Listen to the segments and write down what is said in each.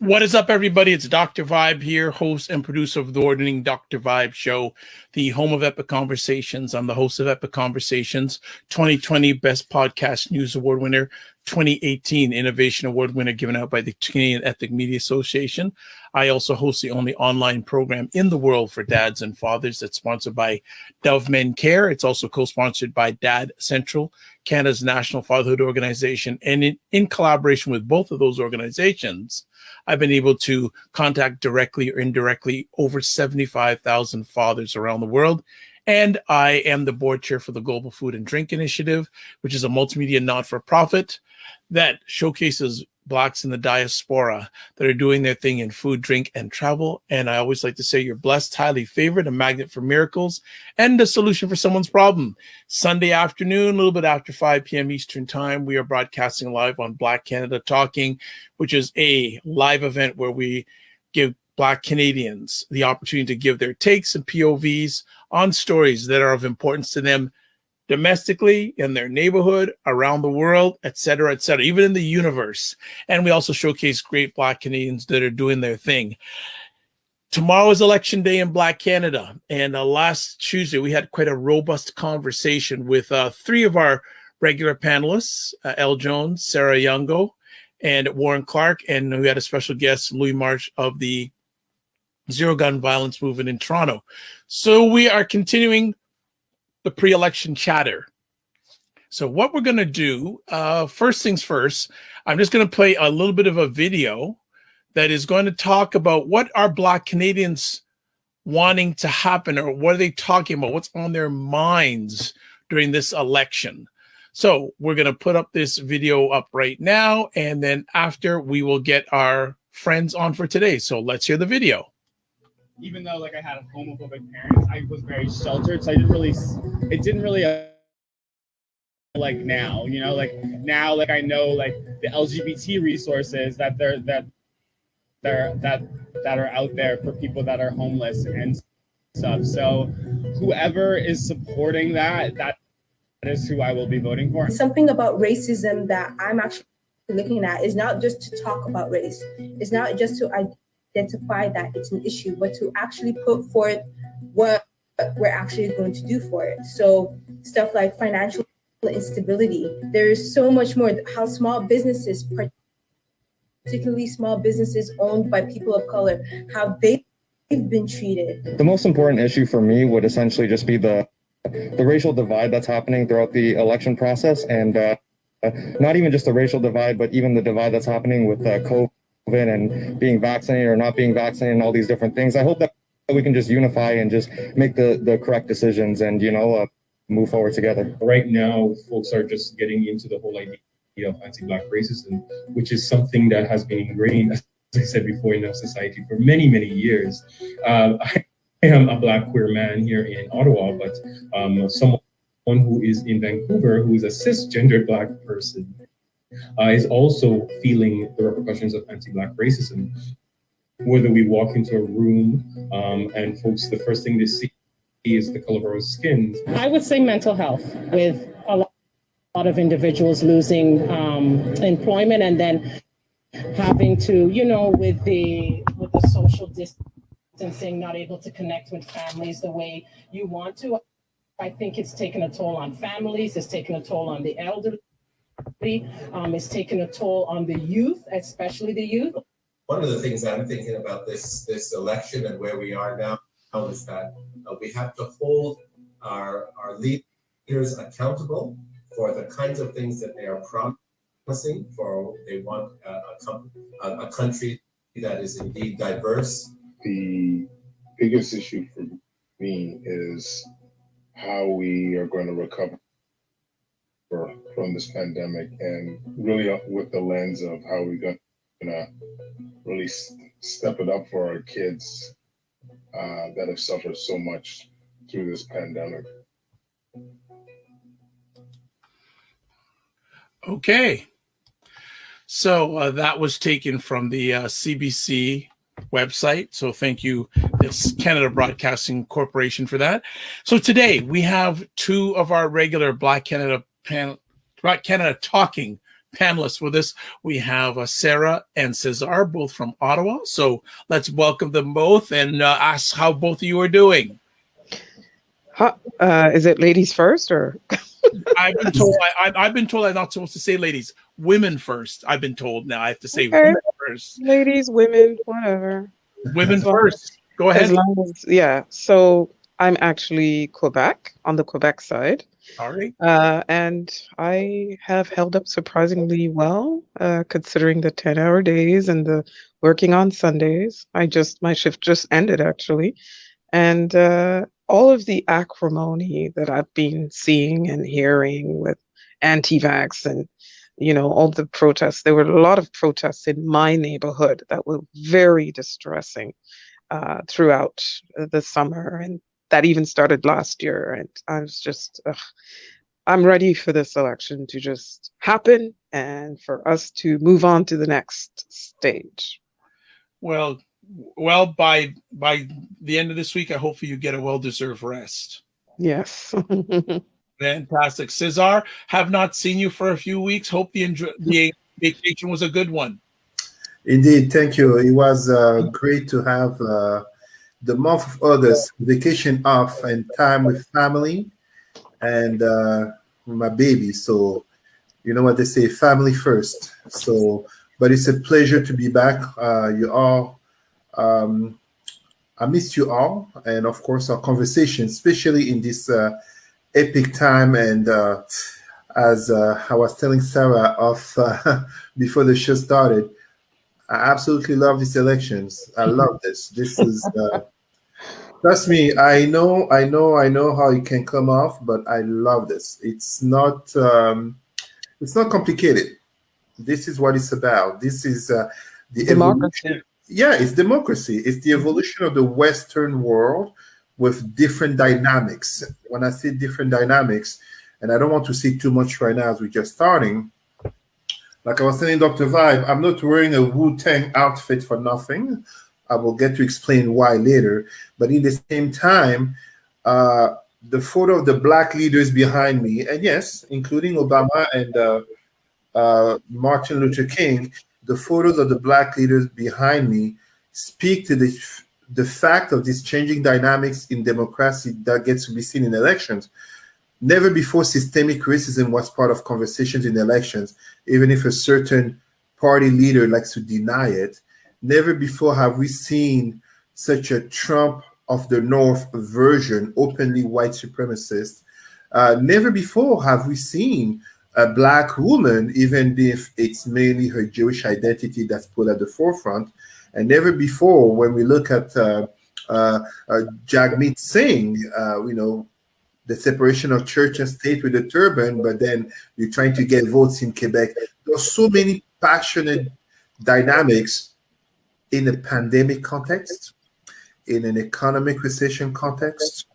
What is up, everybody? It's Dr. Vibe here, host and producer of the award-winning Dr. Vibe Show, the home of Epic Conversations. I'm the host of Epic Conversations, 2020 Best Podcast News Award winner, 2018 Innovation Award winner given out by the Canadian Ethnic Media Association. I also host the only online program in the world for dads and fathers that's sponsored by Dove Men Care. It's also co-sponsored by Dad Central, Canada's national fatherhood organization. And in collaboration with both of those organizations, I've been able to contact directly or indirectly over 75,000 fathers around the world. And I am the board chair for the Global Food and Drink Initiative, which is a multimedia not-for-profit that showcases Blacks in the diaspora that are doing their thing in food, drink, and travel. And I always like to say you're blessed, highly favored, a magnet for miracles, and a solution for someone's problem. Sunday afternoon, a little bit after 5 p.m. Eastern Time, we are broadcasting live on Black Canada Talking, which is a live event where we give Black Canadians the opportunity to give their takes and POVs on stories that are of importance to them domestically, in their neighborhood, around the world, et cetera, even in the universe. And we also showcase great Black Canadians that are doing their thing. Tomorrow is Election Day in Black Canada. And last Tuesday, we had quite a robust conversation with three of our regular panelists, Elle Jones, Sarah Onyango, and Warren Clark. And we had a special guest, Louis March of the Zero Gun Violence Movement in Toronto. So we are continuing the pre-election chatter. So what we're going to do, first things first, I'm just going to play a little bit of a video that is going to talk about what are Black Canadians wanting to happen, or what are they talking about, what's on their minds during this election. So we're going to put up this video up right now, and then after we will get our friends on for today. So let's hear the video. Even though I had homophobic parents, I was very sheltered, so it didn't really like now, now I know the LGBT resources that are out there for people that are homeless and stuff. So whoever is supporting that is who I will be voting for. Something about racism that I'm actually looking at is not just to talk about race. It's not just to identify that it's an issue, but to actually put forth what we're actually going to do for it. So stuff like financial instability, there's so much more. How small businesses, particularly small businesses owned by people of color, how they've been treated. The most important issue for me would essentially just be the racial divide that's happening throughout the election process, and not even just the racial divide, but even the divide that's happening with COVID and being vaccinated or not being vaccinated and all these different things. I hope that we can just unify and just make the correct decisions and, move forward together. Right now, folks are just getting into the whole idea of anti-Black racism, which is something that has been ingrained, as I said before, in our society for many, many years. I am a Black queer man here in Ottawa, but someone who is in Vancouver, who is a cisgendered Black person, is also feeling the repercussions of anti-Black racism. Whether we walk into a room and folks, the first thing they see is the color of our skin. I would say mental health, with a lot of individuals losing employment, and then having to, with the social distancing, not able to connect with families the way you want to. I think it's taken a toll on families. It's taken a toll on the elderly. It's taken a toll on the youth, especially the youth. One of the things I'm thinking about this election and where we are now is that we have to hold our leaders accountable for the kinds of things that they are promising. They want a country that is indeed diverse. The biggest issue for me is how we are going to recover from this pandemic, and really with the lens of how we're going to really step it up for our kids that have suffered so much through this pandemic. Okay. So that was taken from the CBC website. So thank you, this Canada Broadcasting Corporation, for that. So today we have two of our regular Black Canada Talking panelists with us. We have Sarah and Cesar, both from Ottawa. So let's welcome them both and ask how both of you are doing. Is it ladies first or? I've been told I've been told I'm not supposed to say ladies, women first. I've been told now I have to say Okay. women first. Ladies, women, whatever. Women As long first. Go ahead. As long as, yeah. So I'm actually Quebec, on the Quebec side. All right. And I have held up surprisingly well, considering the 10-hour days and the working on Sundays. My shift just ended actually. And all of the acrimony that I've been seeing and hearing with anti-vax and, all the protests, there were a lot of protests in my neighborhood that were very distressing throughout the summer. And that even started last year. And I was just, I'm ready for this election to just happen and for us to move on to the next stage. Well, by the end of this week, I hope you get a well-deserved rest. Yes. Fantastic. Cesar, have not seen you for a few weeks. Hope the vacation was a good one. Indeed, thank you. It was great to have the month of August vacation off and time with family and my baby. So, you know what they say, family first. So, but it's a pleasure to be back. You all, I missed you all, and of course our conversation, especially in this epic time. And as I was telling Sarah off before the show started, I absolutely love these elections. I love this. This is, trust me, I know how it can come off, but I love this. It's not complicated. This is what it's about. This is the Democracy. evolution. Yeah, it's democracy. It's the evolution of the Western world with different dynamics. When I say different dynamics, and I don't want to say too much right now as we're just starting, like I was telling Dr. Vibe, I'm not wearing a Wu-Tang outfit for nothing. I will get to explain why later. But in the same time, the photo of the Black leaders behind me, and yes, including Obama and Martin Luther King, the photos of the Black leaders behind me speak to the fact of these changing dynamics in democracy that gets to be seen in elections. Never before systemic racism was part of conversations in elections, even if a certain party leader likes to deny it. Never before have we seen such a Trump of the North version, openly white supremacist. Never before have we seen a Black woman, even if it's mainly her Jewish identity that's put at the forefront. And never before, when we look at Jagmeet Singh, the separation of church and state with the turban, but then you're trying to get votes in Quebec. There's so many passionate dynamics in a pandemic context, in an economic recession context,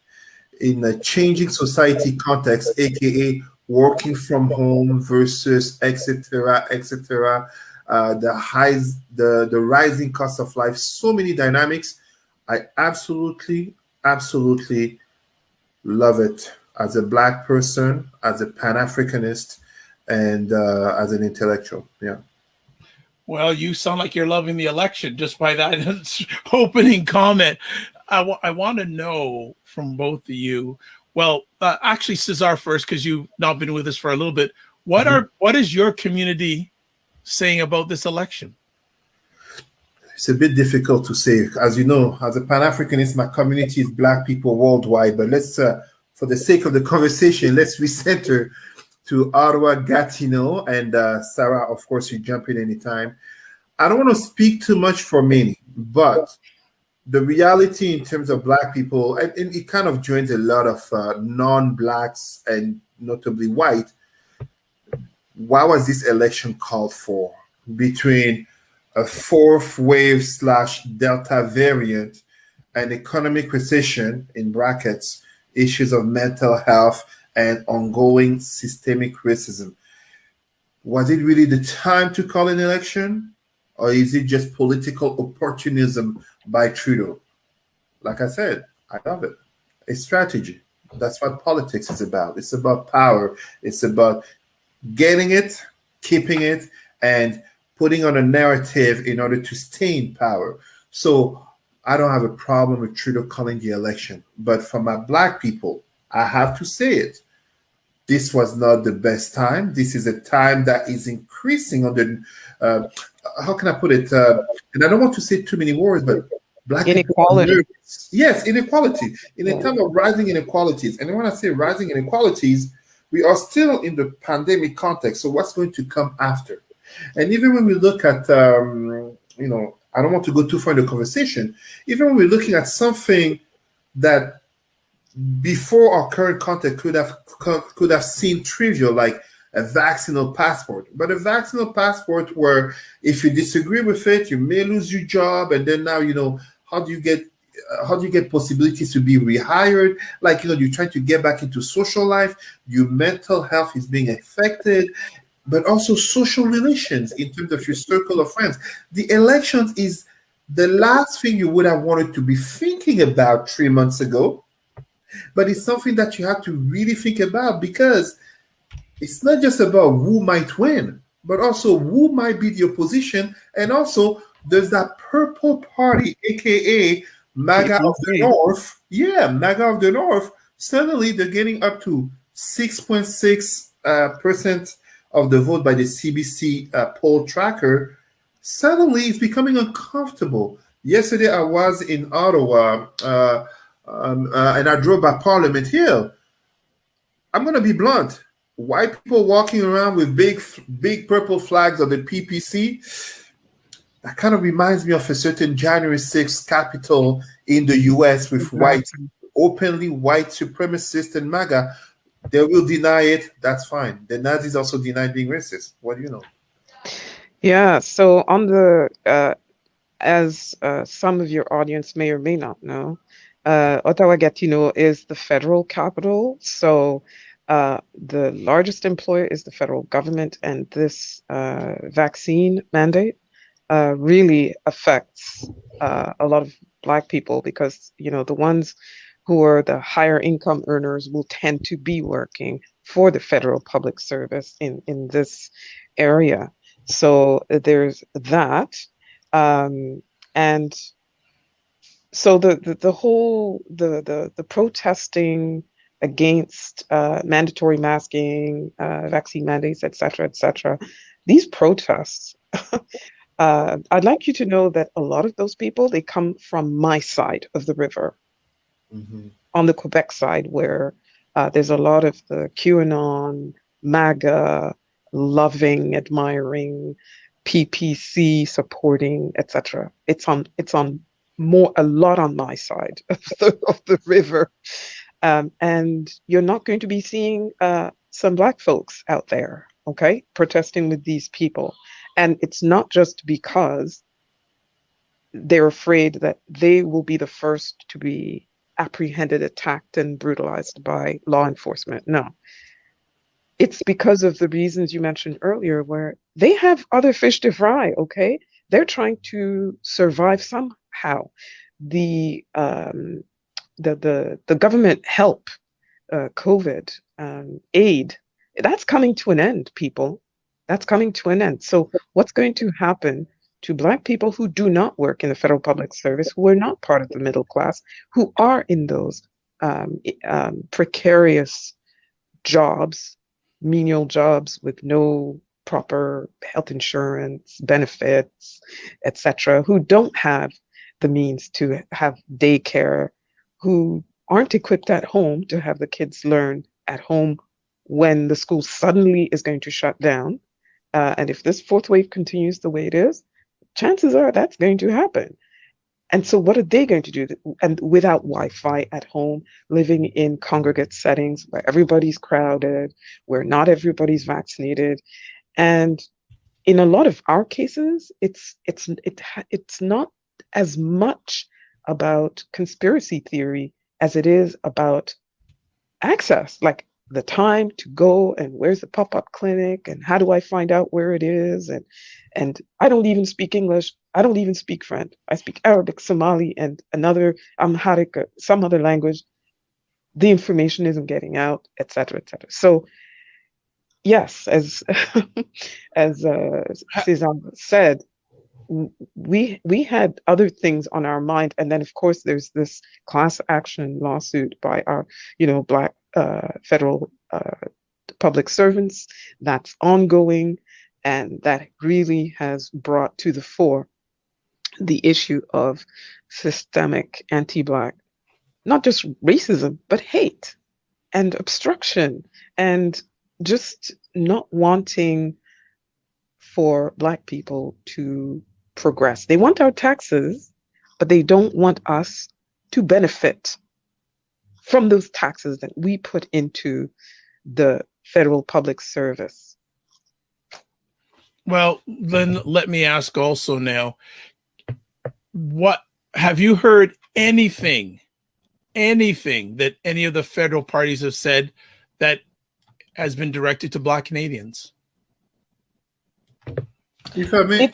in a changing society context, aka working from home versus etc., etc. The rising cost of life, so many dynamics. I absolutely love it as a Black person, as a Pan-Africanist, and as an intellectual. Yeah. Well, you sound like you're loving the election just by that opening comment. I want to know from both of you. Well, actually, Cesar first, because you've not been with us for a little bit. What is your community saying about this election? It's a bit difficult to say. As you know, as a Pan-Africanist, my community is Black people worldwide. But let's, for the sake of the conversation, let's recenter to Ottawa, Gatineau, and Sarah, of course, you jump in anytime. I don't want to speak too much for many, but the reality in terms of Black people, and it kind of joins a lot of non-Blacks and notably white. Why was this election called for? Between a fourth wave / Delta variant, an economic recession, in brackets, issues of mental health, and ongoing systemic racism. Was it really the time to call an election? Or is it just political opportunism by Trudeau? Like I said, I love it. It's strategy. That's what politics is about. It's about power. It's about getting it keeping it and putting on a narrative in order to stay in power. So I don't have a problem with Trudeau calling the election. But for my Black people, I have to say it. This was not the best time. This is a time that is increasing on the, how can I put it? And I don't want to say too many words, but Black inequality. people, yes, inequality. In a time of rising inequalities. And when I say rising inequalities, we are still in the pandemic context. So what's going to come after? And even when we look at, you know, I don't want to go too far in the conversation. Even when we're looking at something that before our current context could have seemed trivial, like a vaccinal passport. But a vaccinal passport where if you disagree with it, you may lose your job, and then now, you know, how do you get possibilities to be rehired? Like, you know, you're trying to get back into social life, your mental health is being affected, but also social relations in terms of your circle of friends. The elections is the last thing you would have wanted to be thinking about 3 months ago, but it's something that you have to really think about, because it's not just about who might win, but also who might be the opposition. And also there's that purple party, aka MAGA of the North. Yeah, MAGA of the North. Suddenly they're getting up to 6.6% of the vote by the CBC poll tracker. Suddenly it's becoming uncomfortable. Yesterday I was in Ottawa, and I drove by Parliament Hill. I'm going to be blunt. White people walking around with big purple flags of the PPC, that kind of reminds me of a certain January 6th Capitol in the US with openly white supremacists and MAGA. They will deny it. That's fine. The Nazis also denied being racist. What do you know? Yeah, so on the, as some of your audience may or may not know, Ottawa-Gatineau is the federal capital. So the largest employer is the federal government, and this vaccine mandate really affects a lot of Black people, because, you know, the ones who are the higher income earners will tend to be working for the federal public service in this area. So there's that. And so the whole the protesting against mandatory masking, vaccine mandates, et cetera, these protests, I'd like you to know that a lot of those people, they come from my side of the river, on the Quebec side, where there's a lot of the QAnon, MAGA, loving, admiring, PPC supporting, etc. It's on a lot on my side of the river, and you're not going to be seeing some Black folks out there, okay, protesting with these people. And it's not just because they're afraid that they will be the first to be apprehended, attacked, and brutalized by law enforcement. No. It's because of the reasons you mentioned earlier, where they have other fish to fry, okay? They're trying to survive somehow. The government help, COVID, aid, that's coming to an end, people. That's coming to an end. So what's going to happen to Black people who do not work in the federal public service, who are not part of the middle class, who are in those precarious jobs, menial jobs with no proper health insurance, benefits, etc., who don't have the means to have daycare, who aren't equipped at home to have the kids learn at home when the school suddenly is going to shut down. And if this fourth wave continues the way it is, chances are that's going to happen. And so what are they going to do? And without Wi-Fi at home, living in congregate settings where everybody's crowded, where not everybody's vaccinated. And in a lot of our cases, it's not as much about conspiracy theory as it is about access, like the time to go and where's the pop-up clinic and how do I find out where it is, and I don't even speak English, I don't even speak French, I speak Arabic, Somali, and another Amharic, some other language. The information isn't getting out, etc., etc. So yes, as as Cesar said, we had other things on our mind, and then of course there's this class action lawsuit by our black federal public servants that's ongoing, and that really has brought to the fore the issue of systemic anti-black, not just racism, but hate and obstruction, and just not wanting for Black people to progress. They want our taxes, but they don't want us to benefit from those taxes that we put into the federal public service. Well, then let me ask also now, what have you heard anything that any of the federal parties have said that has been directed to Black Canadians? If I may,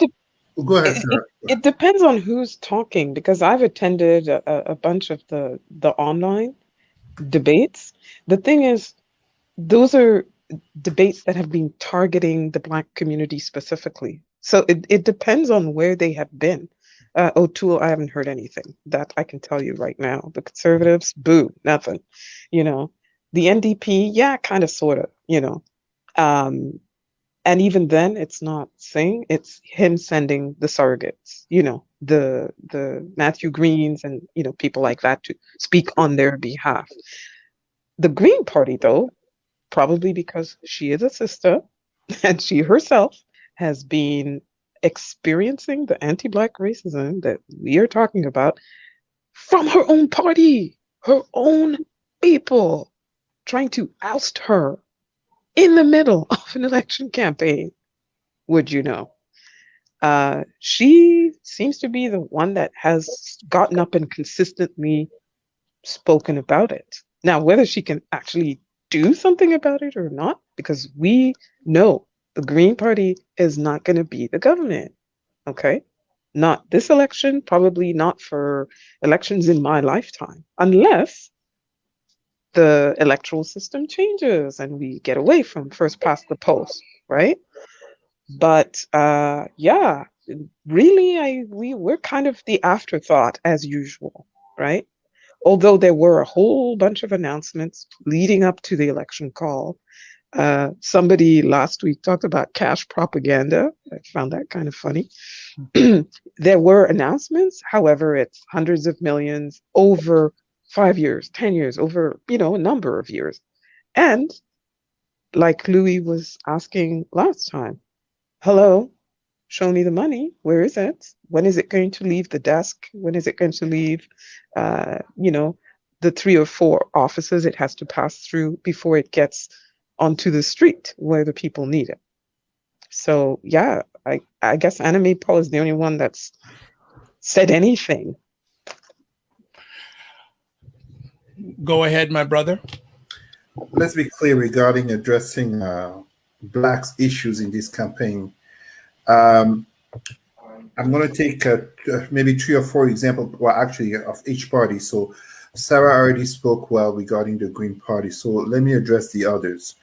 go ahead, Sarah. It depends on who's talking, because I've attended a bunch of the online debates. The thing is, those are debates that have been targeting the Black community specifically. So it depends on where they have been. O'Toole, I haven't heard anything. That I can tell you right now. The Conservatives, boo, nothing. The NDP, yeah, kind of, sort of, and even then, it's not Singh, it's him sending the surrogates, the Matthew Greens and, people like that to speak on their behalf. The Green Party, though, probably because she is a sister and she herself has been experiencing the anti-Black racism that we are talking about from her own party, her own people trying to oust her in the middle of an election campaign, would you know. She seems to be the one that has gotten up and consistently spoken about it. Now, whether she can actually do something about it or not, because we know the Green Party is not going to be the government, okay? Not this election, probably not for elections in my lifetime, unless the electoral system changes and we get away from first past the post, right? But yeah, really, we're kind of the afterthought as usual, right? Although there were a whole bunch of announcements leading up to the election call. Somebody last week talked about cash propaganda. I found that kind of funny. There were announcements, however, it's hundreds of millions over 5 years, 10 years, over, a number of years. And like Louis was asking last time, hello, show me the money. Where is it? When is it going to leave the desk? When is it going to leave, the 3 or 4 offices it has to pass through before it gets onto the street where the people need it? So yeah, I guess Anime Paul is the only one that's said anything. Go ahead, my brother. Let's be clear regarding addressing Blacks' issues in this campaign. I'm going to take maybe 3 or 4 examples, well, actually, of each party. So Sarah already spoke well regarding the Green Party. So let me address the others.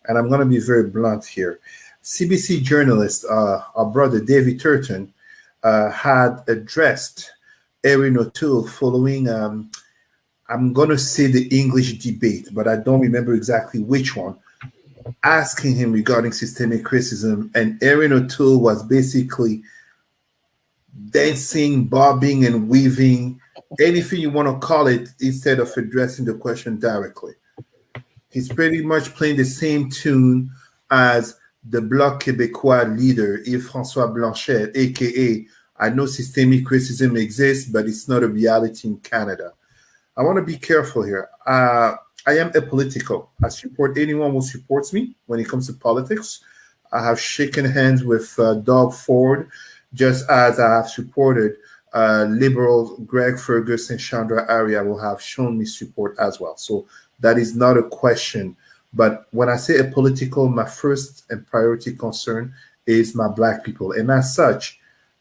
And I'm going to be very blunt here. CBC journalist, our brother David Turton, had addressed Erin O'Toole following, I'm going to say the English debate, but I don't remember exactly which one, asking him regarding systemic racism. And Erin O'Toole was basically dancing, bobbing, and weaving, anything you want to call it, instead of addressing the question directly. He's pretty much playing the same tune as the Bloc Québécois leader, Yves-François Blanchet, aka, I know systemic racism exists, but it's not a reality in Canada. I want to be careful here. I am apolitical. I support anyone who supports me when it comes to politics. I have shaken hands with Doug Ford, just as I have supported liberals Greg Ferguson, Chandra Arya will have shown me support as well. So that is not a question. But when I say apolitical, my first and priority concern is my Black people. And as such,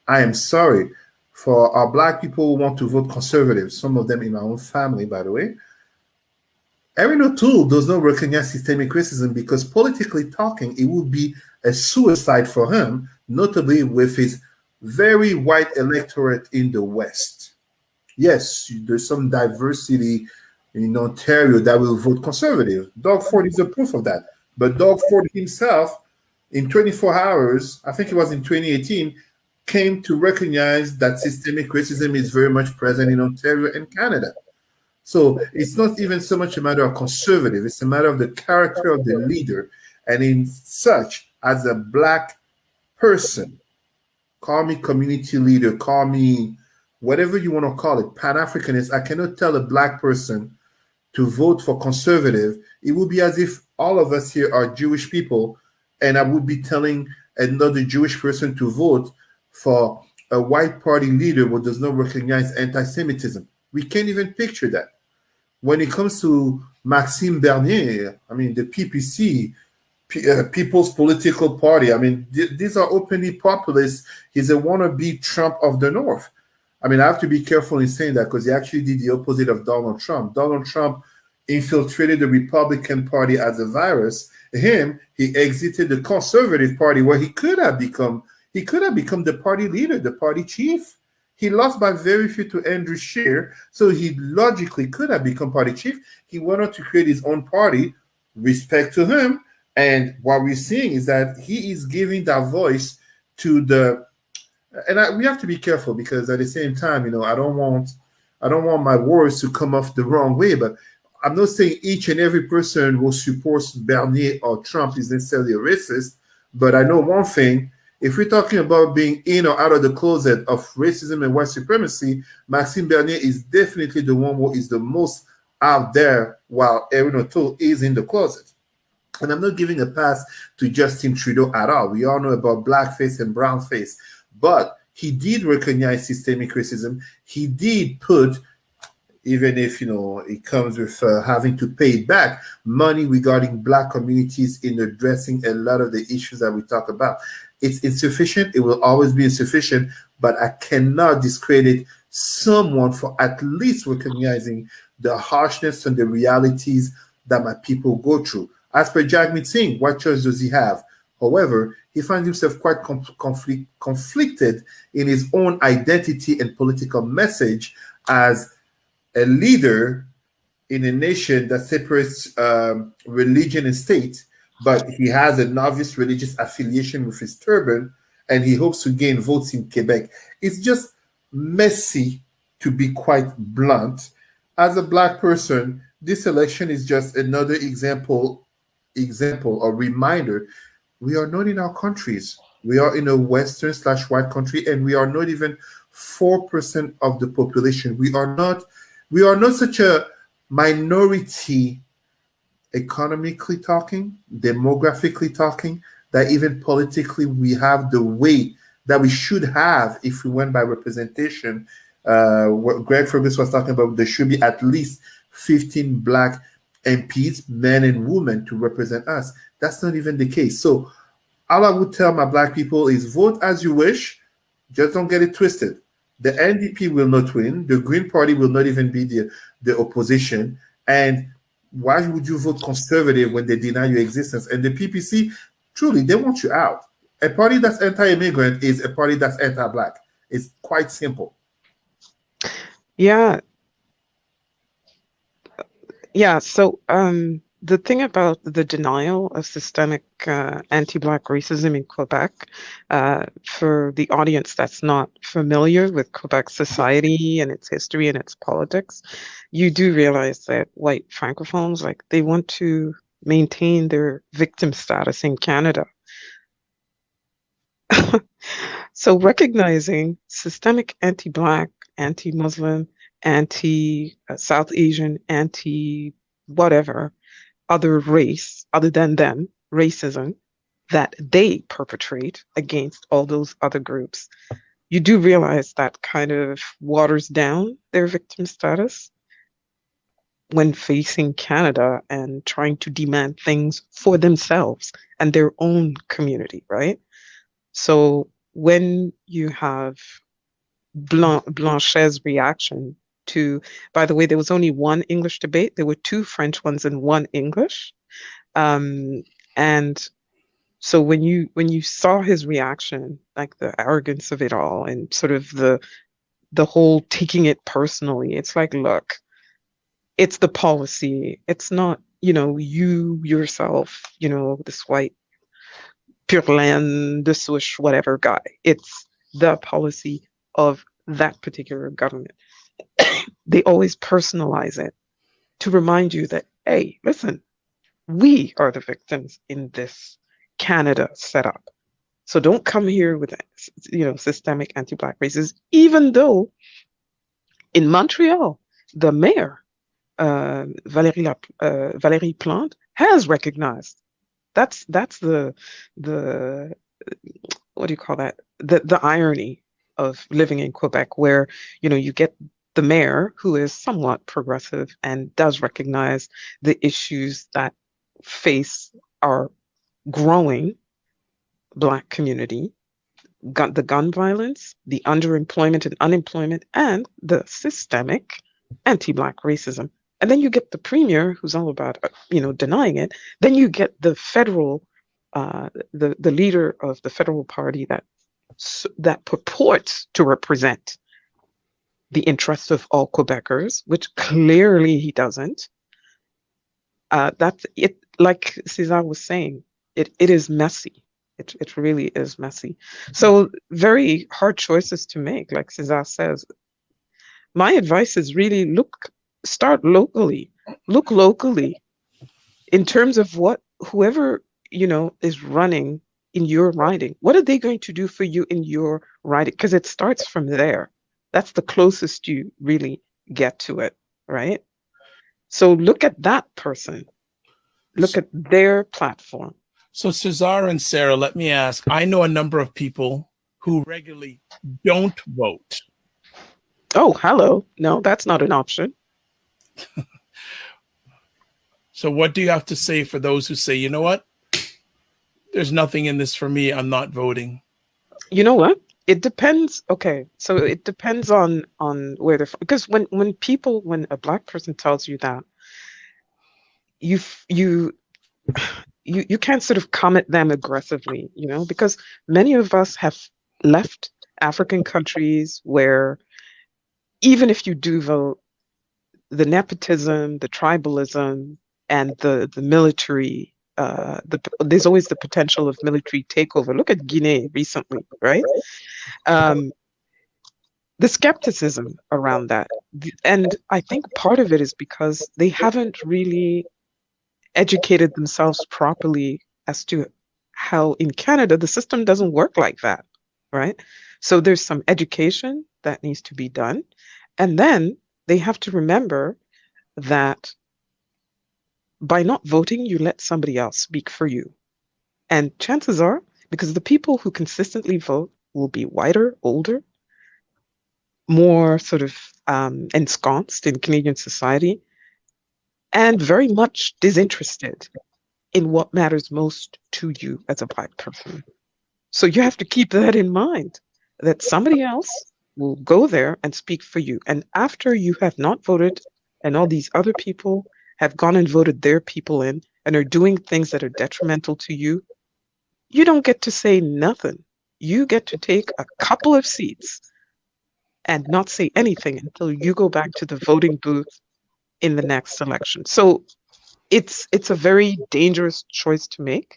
I am sorry for our Black people who want to vote conservative, some of them in my own family, by the way. Erin O'Toole does not recognize systemic racism because politically talking, it would be a suicide for him, notably with his very white electorate in the West. Yes, there's some diversity in Ontario that will vote conservative. Doug Ford is a proof of that. But Doug Ford himself, in 24 hours, I think it was in 2018, came to recognize that systemic racism is very much present in Ontario and Canada. So it's not even so much a matter of conservative, it's a matter of the character of the leader. And in such, as a Black person, call me community leader, call me whatever you want to call it, Pan-Africanist, I cannot tell a Black person to vote for conservative. It would be as if all of us here are Jewish people, and I would be telling another Jewish person to vote for a white party leader who does not recognize anti-Semitism. We can't even picture that. When it comes to Maxime Bernier, I mean, the PPC, People's Political Party, I mean, these are openly populist. He's a wannabe Trump of the North. I mean, I have to be careful in saying that because he actually did the opposite of Donald Trump. Donald Trump infiltrated the Republican Party as a virus. He exited the Conservative Party where he could have become the party leader, the party chief. He lost by very few to Andrew Scheer, so he logically could have become party chief. He went on to create his own party, respect to him. And what we're seeing is that he is giving that voice to the, and we have to be careful because at the same time, I don't want my words to come off the wrong way, but I'm not saying each and every person who supports Bernier or Trump is necessarily a racist, but I know one thing. If we're talking about being in or out of the closet of racism and white supremacy, Maxime Bernier is definitely the one who is the most out there, while Erin O'Toole is in the closet. And I'm not giving a pass to Justin Trudeau at all. We all know about blackface and brownface, but he did recognize systemic racism. He did put, even if it comes with having to pay it back, money regarding Black communities in addressing a lot of the issues that we talk about. It's insufficient. It will always be insufficient, but I cannot discredit someone for at least recognizing the harshness and the realities that my people go through. As per Jagmeet Singh, what choice does he have? However, he finds himself quite conflicted in his own identity and political message as a leader in a nation that separates religion and state, but he has a novice religious affiliation with his turban, and he hopes to gain votes in Quebec. It's just messy, to be quite blunt. As a Black person, this election is just another example or reminder. We are not in our countries. We are in a Western/white country, and we are not even 4% of the population. We are not such a minority, economically talking, demographically talking, that even politically we have the weight that we should have if we went by representation. What Greg Fergus was talking about, there should be at least 15 Black MPs, men and women, to represent us. That's not even the case. So all I would tell my Black people is vote as you wish, just don't get it twisted. The NDP will not win. The Green Party will not even be the opposition. And why would you vote conservative when they deny your existence? And the PPC, truly, they want you out. A party that's anti-immigrant is a party that's anti-Black. It's quite simple. Yeah. So the thing about the denial of systemic anti-Black racism in Quebec, for the audience that's not familiar with Quebec society and its history and its politics, you do realize that white francophones, they want to maintain their victim status in Canada. So recognizing systemic anti-Black, anti-Muslim, anti-South Asian, anti-whatever other race other than them, racism, that they perpetrate against all those other groups, you do realize that kind of waters down their victim status when facing Canada and trying to demand things for themselves and their own community, right? So when you have Blanchet's reaction to, by the way, there was only one English debate. There were two French ones and one English. And so when you saw his reaction, like the arrogance of it all and sort of the whole taking it personally, it's like, look, it's the policy. It's not, you yourself, this white pure land, the swish, whatever guy. It's the policy of that particular government. They always personalize it to remind you that, hey, listen, we are the victims in this Canada setup. So don't come here with, systemic anti-Black racism, even though in Montreal, the mayor, Valérie Plante, has recognized that's the what do you call that? The irony of living in Quebec, where you get the mayor who is somewhat progressive and does recognize the issues that face our growing Black community, the gun violence, the underemployment and unemployment, and the systemic anti-Black racism. And then you get the premier who's all about, denying it. Then you get the federal, the leader of the federal party that purports to represent the interests of all Quebecers, which clearly he doesn't. That's it. Like Cesar was saying, it is messy. It really is messy. So very hard choices to make. Like Cesar says, my advice is really start locally. Look locally in terms of what whoever is running in your riding. What are they going to do for you in your riding? Because it starts from there. That's the closest you really get to it, right? So look at that person. Look at their platform. So Cesar and Sarah, let me ask, I know a number of people who regularly don't vote. Oh, hello. No, that's not an option. So what do you have to say for those who say, you know what? There's nothing in this for me. I'm not voting. You know what? It depends. Okay. So it depends on where they're from. Because when a Black person tells you that, you can't sort of come at them aggressively, because many of us have left African countries where even if you do vote, the nepotism, the tribalism, and the military, there's always the potential of military takeover. Look at Guinea recently, right? The skepticism around that. And I think part of it is because they haven't really educated themselves properly as to how in Canada the system doesn't work like that, right? So there's some education that needs to be done. And then they have to remember that by not voting, you let somebody else speak for you. And chances are, because the people who consistently vote will be whiter, older, more sort of ensconced in Canadian society, and very much disinterested in what matters most to you as a Black person. So you have to keep that in mind, that somebody else will go there and speak for you. And after you have not voted and all these other people have gone and voted their people in and are doing things that are detrimental to you, you don't get to say nothing. You get to take a couple of seats and not say anything until you go back to the voting booth in the next election. So it's a very dangerous choice to make.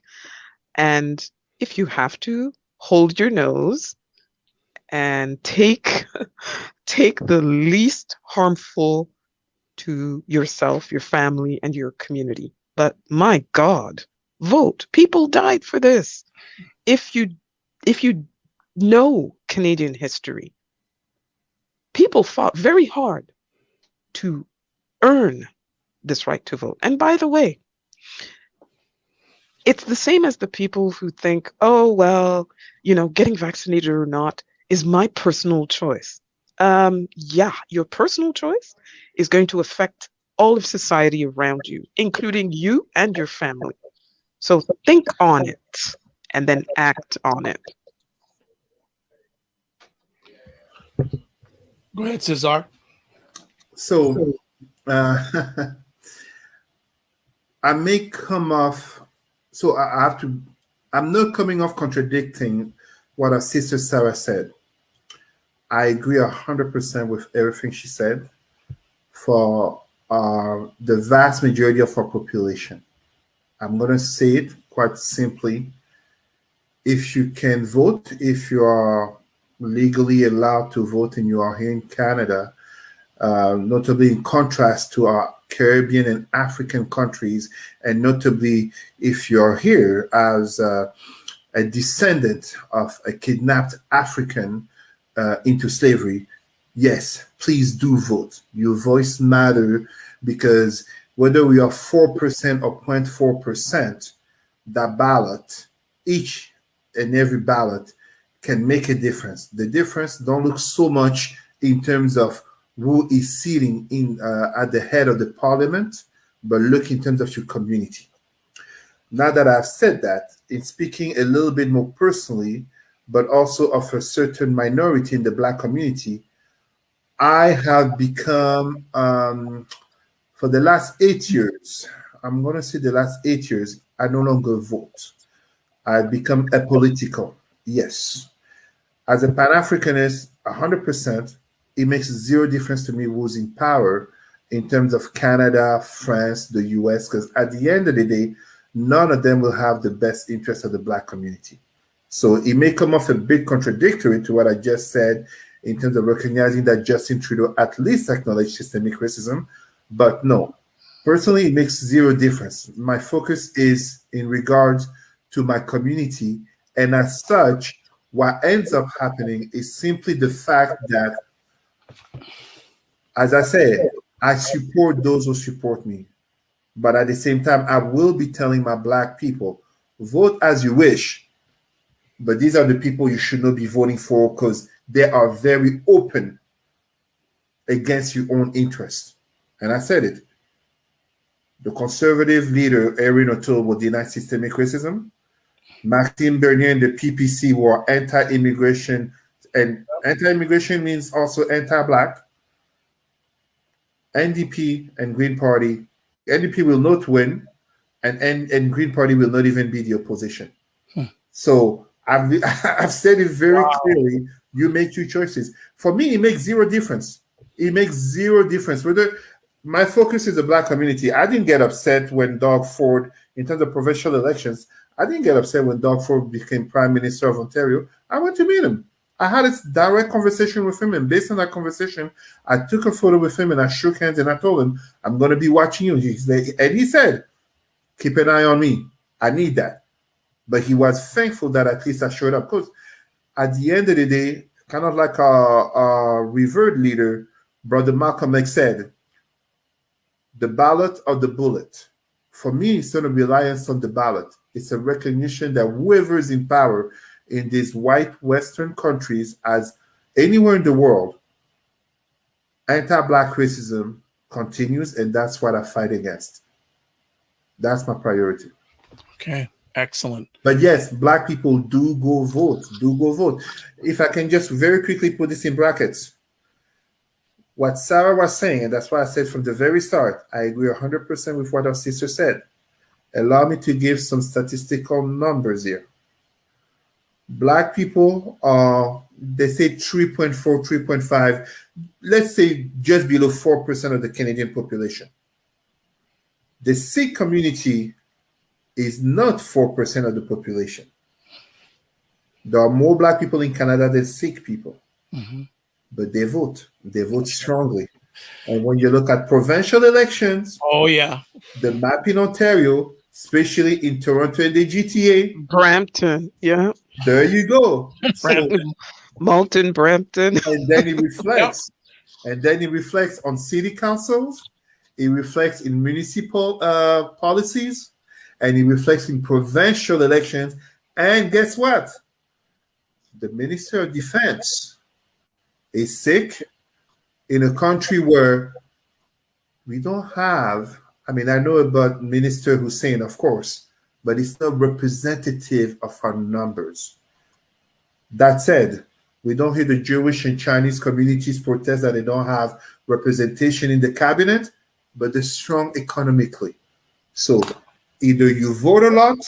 And if you have to, hold your nose and take the least harmful to yourself, your family, and your community. But my God, vote. People died for this. If you know Canadian history, people fought very hard to earn this right to vote. And by the way, it's the same as the people who think, oh, well, getting vaccinated or not is my personal choice. Yeah, your personal choice is going to affect all of society around you, including you and your family. So think on it and then act on it. Go ahead, Cesar. So I may come off, so I have to, I'm not coming off contradicting what our sister Sarah said. I agree 100% with everything she said for the vast majority of our population. I'm going to say it quite simply. If you can vote, if you are legally allowed to vote and you are here in Canada, notably in contrast to our Caribbean and African countries, and notably if you're here as a descendant of a kidnapped African into slavery, yes, please do vote. Your voice matters, because whether we are 4% or 0.4%, that ballot, each and every ballot can make a difference. The difference don't look so much in terms of who is sitting in at the head of the parliament, but look in terms of your community. Now that I've said that, in speaking a little bit more personally, but also of a certain minority in the Black community, I have become, for the last 8 years, I'm going to say the last 8 years, I no longer vote. I've become apolitical, yes. As a Pan-Africanist, 100%, it makes zero difference to me who's in power in terms of Canada, France, the US, because at the end of the day, none of them will have the best interest of the Black community. So it may come off a bit contradictory to what I just said in terms of recognizing that Justin Trudeau at least acknowledged systemic racism, but no. Personally, it makes zero difference. My focus is in regards to my community, and as such, what ends up happening is simply the fact that, as I said, I support those who support me. But at the same time, I will be telling my Black people, vote as you wish, but these are the people you should not be voting for, because they are very open against your own interests. And I said it. The conservative leader, Erin O'Toole, will deny systemic racism. Maxime Bernier and the PPC were anti-immigration, and anti-immigration means also anti-Black. NDP and Green Party, NDP will not win, and Green Party will not even be the opposition. So I've said it very clearly. You make your choices. For me, it makes zero difference. It makes zero difference. Whether my focus is the Black community. I didn't get upset when Doug Ford, in terms of provincial elections, I didn't get upset when Doug Ford became Prime Minister of Ontario. I went to meet him. I had a direct conversation with him, and based on that conversation, I took a photo with him and I shook hands and I told him, I'm going to be watching you. And he said, keep an eye on me. I need that. But he was thankful that at least I showed up, because at the end of the day, kind of like our revered leader, Brother Malcolm X said, the ballot or the bullet. For me, it's not a reliance on the ballot. It's a recognition that whoever is in power in these white Western countries, as anywhere in the world, anti-Black racism continues, and that's what I fight against. That's my priority. Okay, excellent. But yes, Black people do go vote. Do go vote. If I can just very quickly put this in brackets. What Sarah was saying, and that's why I said from the very start, I agree 100% with what our sister said. Allow me to give some statistical numbers here. Black people are, they say 3.4, 3.5, let's say just below 4% of the Canadian population. The Sikh community is not 4% of the population. There are more Black people in Canada than Sikh people. But they vote strongly. And when you look at provincial elections, oh yeah, the map in Ontario, especially in Toronto and the GTA, Brampton, yeah, there you go. Brampton, Malton, Brampton, and then it reflects, and then it reflects on city councils, it reflects in municipal policies, and it reflects in provincial elections. And guess what? The Minister of Defense is sick in a country where we don't have, I mean, I know about Minister Hussein, of course, but it's not representative of our numbers. That said, we don't hear the Jewish and Chinese communities protest that they don't have representation in the cabinet, but they're strong economically. So either you vote a lot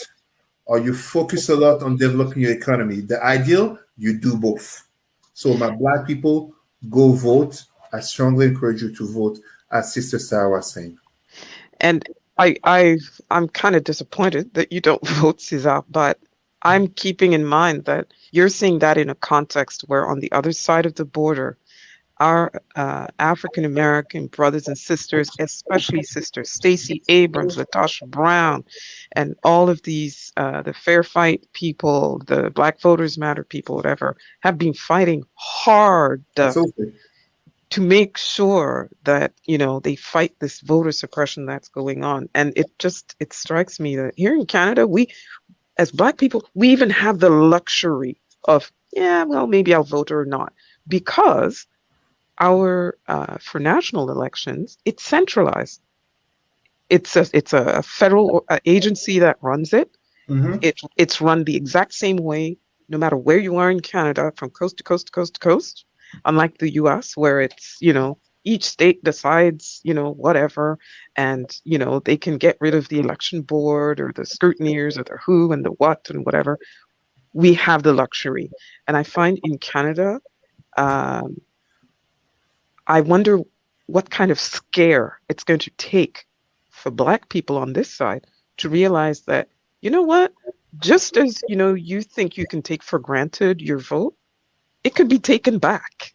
or you focus a lot on developing your economy. The ideal, you do both. So my Black people, go vote. I strongly encourage you to vote, as Sister Sarah was saying. And I'm kind of disappointed that you don't vote, Cesar, but I'm keeping in mind that you're seeing that in a context where on the other side of the border, our African American brothers and sisters, especially Sister Stacey Abrams, Latasha Brown, and all of these, the Fair Fight people, the Black Voters Matter people, whatever, have been fighting hard Absolutely. to make sure that, you know, they fight this voter suppression that's going on. And it strikes me that here in Canada, we, as Black people, we even have the luxury of, yeah, well, maybe I'll vote or not, because our for national elections, it's centralized. It's a federal agency that runs it. Mm-hmm. It's run the exact same way, no matter where you are in Canada, from coast to coast to coast to coast. Unlike the U.S., where it's, you know, each state decides, you know, whatever, and, you know, they can get rid of the election board or the scrutineers or the who and the what and whatever. We have the luxury, and I find in Canada. I wonder what kind of scare it's going to take for Black people on this side to realize that, you know what, just as, you know, you think you can take for granted your vote, it could be taken back.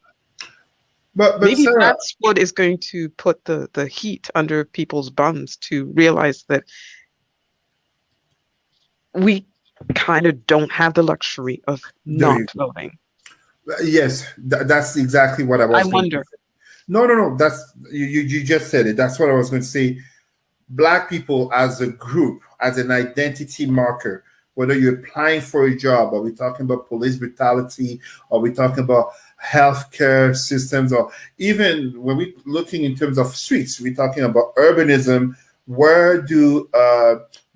But maybe Sarah, that's what is going to put the heat under people's buns to realize that we kind of don't have the luxury of not voting. Yes, that's exactly what I was. I wonder. No. That's you just said it. That's what I was going to say. Black people as a group, as an identity marker, whether you're applying for a job, or we're talking about police brutality, or we're talking about healthcare systems, or even when we're looking in terms of streets, we're talking about urbanism. Where do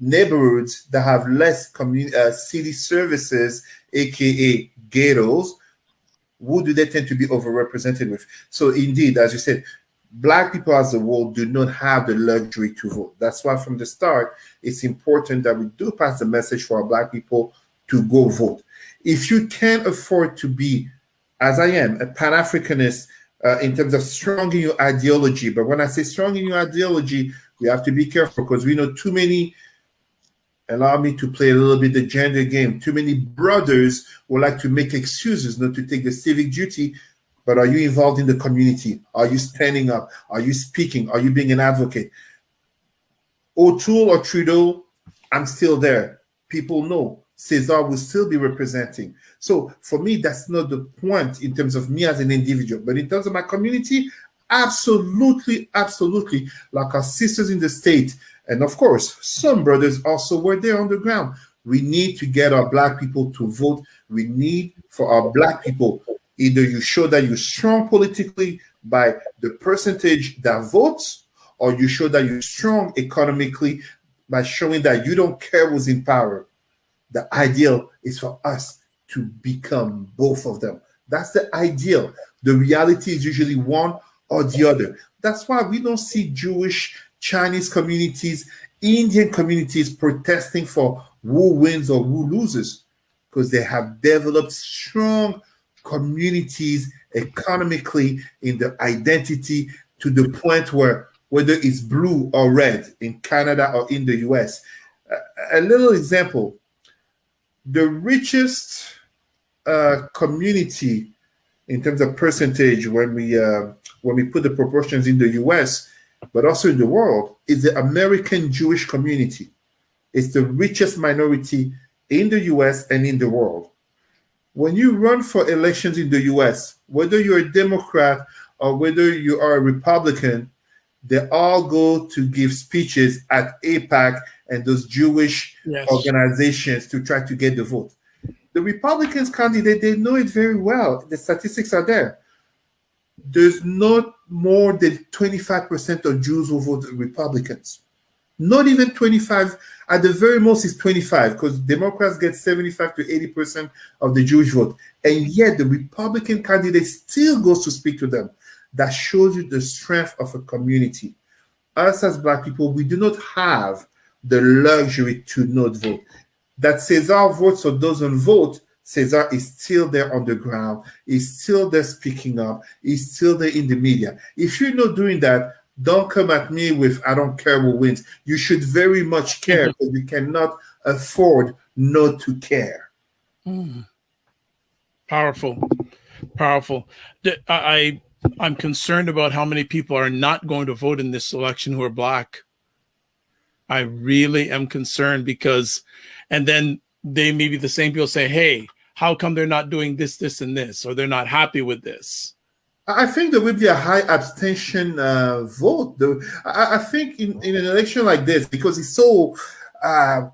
neighborhoods that have less city services, aka ghettos, who do they tend to be overrepresented with? So indeed, as you said, Black people as a whole do not have the luxury to vote. That's why from the start, it's important that we do pass the message for our Black people to go vote. If you can't afford to be, as I am, a Pan-Africanist in terms of strong in your ideology, but when I say strong in your ideology, we have to be careful because we know too many, allow me to play a little bit the gender game, too many brothers would like to make excuses not to take the civic duty. But are you involved in the community? Are you standing up? Are you speaking? Are you being an advocate? O'Toole or Trudeau, I'm still there. People know Cesar will still be representing. So for me, that's not the point in terms of me as an individual. But in terms of my community, absolutely. Like our sisters in the state. And of course, some brothers also were there on the ground. We need to get our Black people to vote. We need for our Black people, either you show that you're strong politically by the percentage that votes, or you show that you're strong economically by showing that you don't care who's in power. The ideal is for us to become both of them. That's the ideal. The reality is usually one or the other. That's why we don't see Jewish, Chinese communities, Indian communities protesting for who wins or who loses, because they have developed strong communities economically in the identity to the point where whether it's blue or red in Canada or in the US. A little example, the richest community in terms of percentage when we put the proportions in the US, but also in the world, is the American Jewish community. It's the richest minority in the US and in the world. When you run for elections in the US, whether you're a Democrat or whether you are a Republican, they all go to give speeches at AIPAC and those Jewish organizations to try to get the vote. The Republicans candidate, they know it very well. The statistics are there. There's not more than 25% of Jews who vote Republicans. Not even 25. At the very most, it's 25 because Democrats get 75 to 80% of the Jewish vote. And yet the Republican candidate still goes to speak to them. that shows you the strength of a community. Us as Black people, we do not have the luxury to not vote. That Cesar votes or doesn't vote, Cesar is still there on the ground, he's still there speaking up, he's still there in the media. If you're not doing that, don't come at me with I don't care who wins. You should very much care because you cannot afford not to care. Powerful. I'm concerned about how many people are not going to vote in this election who are Black. I really am concerned because, and then they may be the same people say, hey, how come they're not doing this, this, and this, or they're not happy with this? I think there will be a high abstention vote. I think in an election like this, because it's so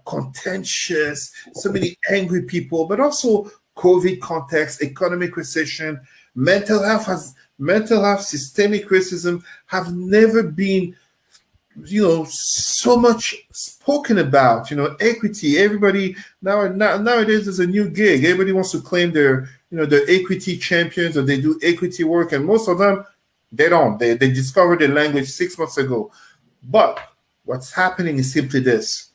contentious, so many angry people, but also COVID context, economic recession, mental health, systemic racism have never been, so much spoken about. Equity. Everybody nowadays there's a new gig. Everybody wants to claim they're equity champions or they do equity work, and most of them they don't. They discovered the language 6 months ago. But what's happening is simply this: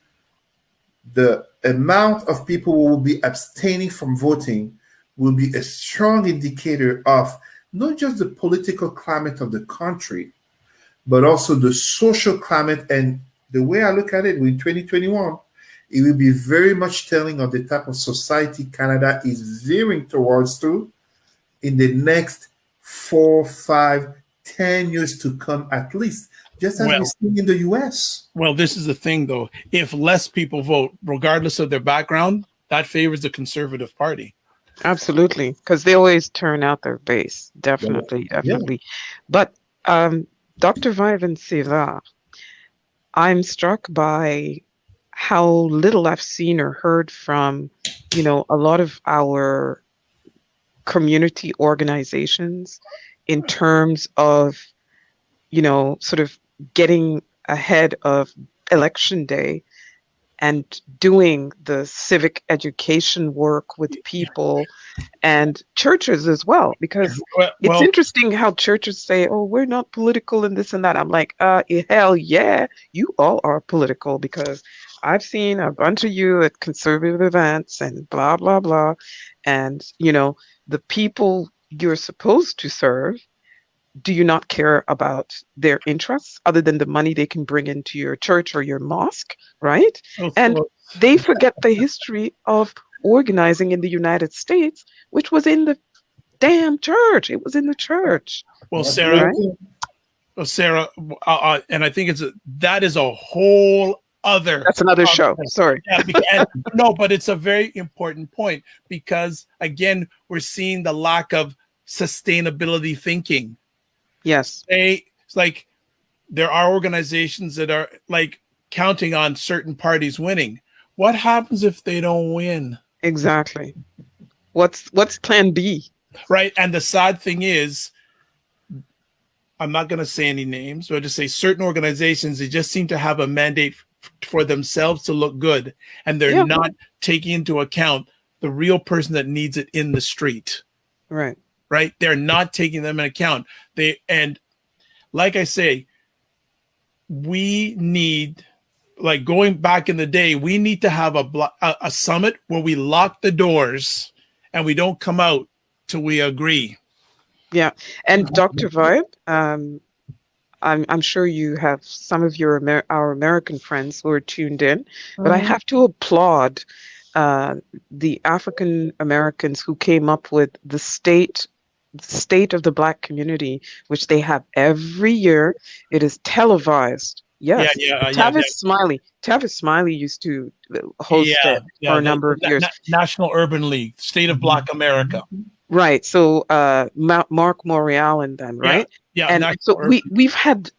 the amount of people who will be abstaining from voting will be a strong indicator of not just the political climate of the country, but also the social climate. And the way I look at it, in 2021, it will be very much telling of the type of society Canada is veering towards to in the next 4, 5, 10 years to come, at least, just as we've seen in the US. Well, this is the thing, though. If less people vote, regardless of their background, that favors the Conservative Party. Absolutely, because they always turn out their base. Definitely. But Dr. Vive and Cesar, I'm struck by how little I've seen or heard from, a lot of our community organizations in terms of, sort of getting ahead of Election Day and doing the civic education work with people and churches as well, because it's interesting how churches say, oh, we're not political and this and that. I'm like, hell yeah, you all are political, because I've seen a bunch of you at conservative events and blah, blah, blah. And, the people you're supposed to serve, do you not care about their interests other than the money they can bring into your church or your mosque, right? And they forget the history of organizing in the United States, which was in the damn church. It was in the church. Well, Sarah, and I think that is a whole other. That's another show. Sorry. No, but it's a very important point, because again, we're seeing the lack of sustainability thinking. Yes. It's like there are organizations that are like counting on certain parties winning. What happens if they don't win? Exactly. What's plan B? Right. And the sad thing is, I'm not going to say any names, but I'll just say certain organizations, they just seem to have a mandate for themselves to look good. And they're not taking into account the real person that needs it in the street. Right. Right. They're not taking them in account. And like I say, we need, like going back in the day, we need to have a summit where we lock the doors and we don't come out till we agree. Yeah. And Dr. Vibe, I'm sure you have some of our American friends who are tuned in, but I have to applaud the African Americans who came up with the state of the Black community, which they have every year. It is televised. Yes. Tavis Smiley used to host it for a number of years. National Urban League, State of Black America. Right. So Mark Morial and them, right? Yeah. And so we've had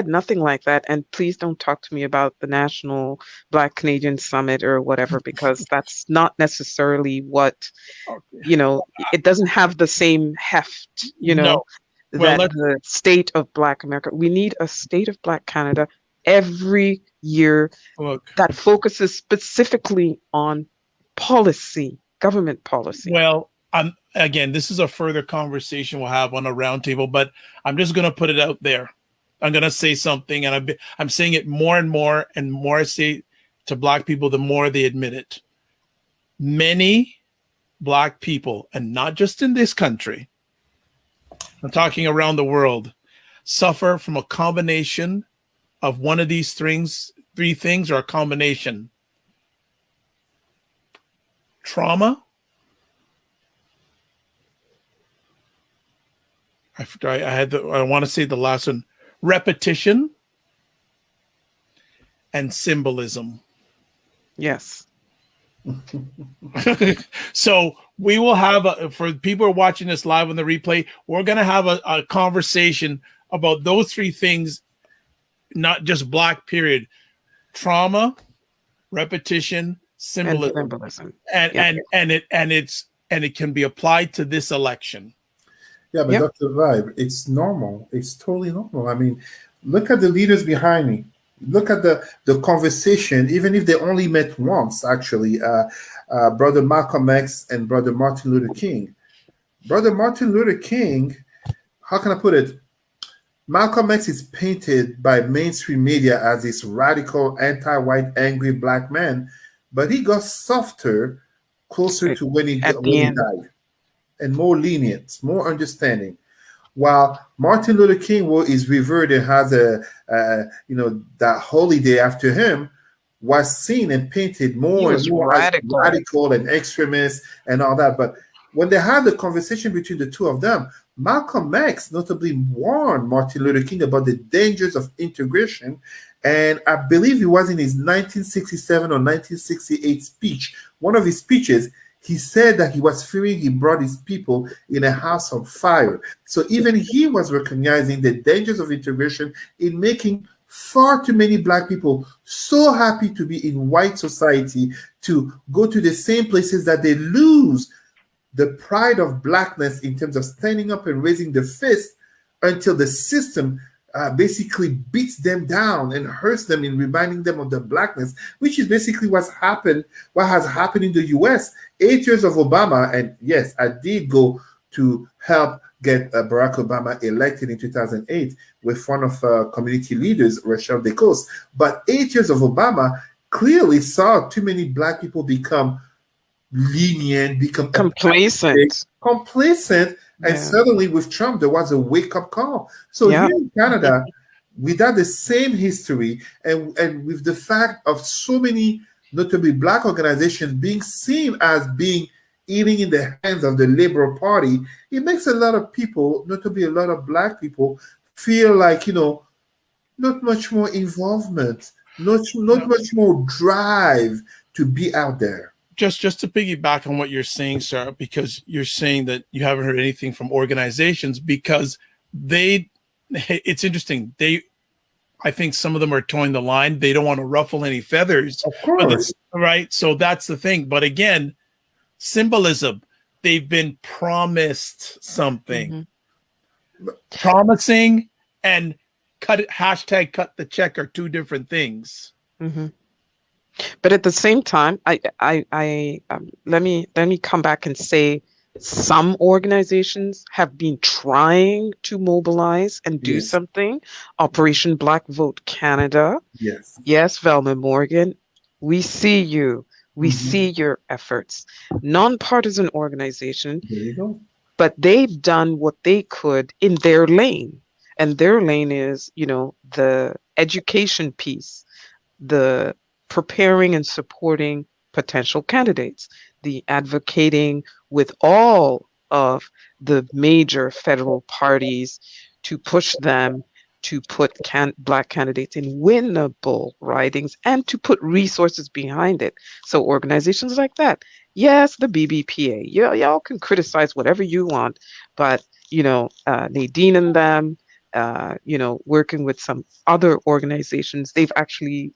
nothing like that. And please don't talk to me about the National Black Canadian Summit or whatever, because that's not necessarily what, it doesn't have the same heft, the state of Black America. We need a state of Black Canada every year that focuses specifically on policy, government policy. Well, Again, this is a further conversation we'll have on a roundtable, but I'm just going to put it out there. I'm going to say something, and I'm saying it more and more I say to Black people, the more they admit it. Many Black people, and not just in this country, I'm talking around the world, suffer from a combination of one of these three things, or a combination. Trauma. I want to say the last one. Repetition and symbolism. Yes. So we will have for people who are watching this live on the replay, we're going to have a conversation about those three things, not just Black period. Trauma, repetition, symbolism. And it can be applied to this election. Yeah, but Dr. Vibe, it's normal. It's totally normal. I mean, look at the leaders behind me. Look at the conversation, even if they only met once, actually, Brother Malcolm X and Brother Martin Luther King. Brother Martin Luther King, how can I put it? Malcolm X is painted by mainstream media as this radical, anti-white, angry Black man, but he got softer closer to when he died, and more lenient, more understanding. While Martin Luther King is revered and has that holiday after him, was seen and painted more and more radical and extremist and all that. But when they had the conversation between the two of them, Malcolm X notably warned Martin Luther King about the dangers of integration. And I believe it was in his 1967 or 1968 speech, one of his speeches, he said that he was fearing he brought his people in a house on fire. So even he was recognizing the dangers of integration in making far too many Black people so happy to be in white society, to go to the same places that they lose the pride of Blackness in terms of standing up and raising the fist until the system basically beats them down and hurts them in reminding them of their Blackness, which is basically what has happened in the US. 8 years of Obama, and yes, I did go to help get Barack Obama elected in 2008 with one of community leaders, Rachel DeCos. But 8 years of Obama clearly saw too many Black people become lenient, become complacent. And suddenly with Trump, there was a wake-up call. So here in Canada, without the same history and with the fact of so many, notably Black organizations being seen as being eating in the hands of the Liberal Party, it makes a lot of people, notably a lot of Black people, feel like, not much more involvement, not much more drive to be out there. Just to piggyback on what you're saying, Sarah, because you're saying that you haven't heard anything from organizations, because it's interesting. I think some of them are towing the line. They don't want to ruffle any feathers. Of course. Right. So that's the thing. But again, symbolism, they've been promised something. Mm-hmm. Promising and cut the check are two different things. Mm-hmm. But at the same time, let me come back and say some organizations have been trying to mobilize and do something. Operation Black Vote Canada. Yes, Velma Morgan, we see you. We see your efforts. Non-partisan organization. There you go. But they've done what they could in their lane. And their lane is, the education piece, the preparing and supporting potential candidates, the advocating with all of the major federal parties to push them to put Black candidates in winnable ridings and to put resources behind it. So organizations like that, yes, the BBPA, y'all can criticize whatever you want, but Nadine and them, working with some other organizations, they've actually,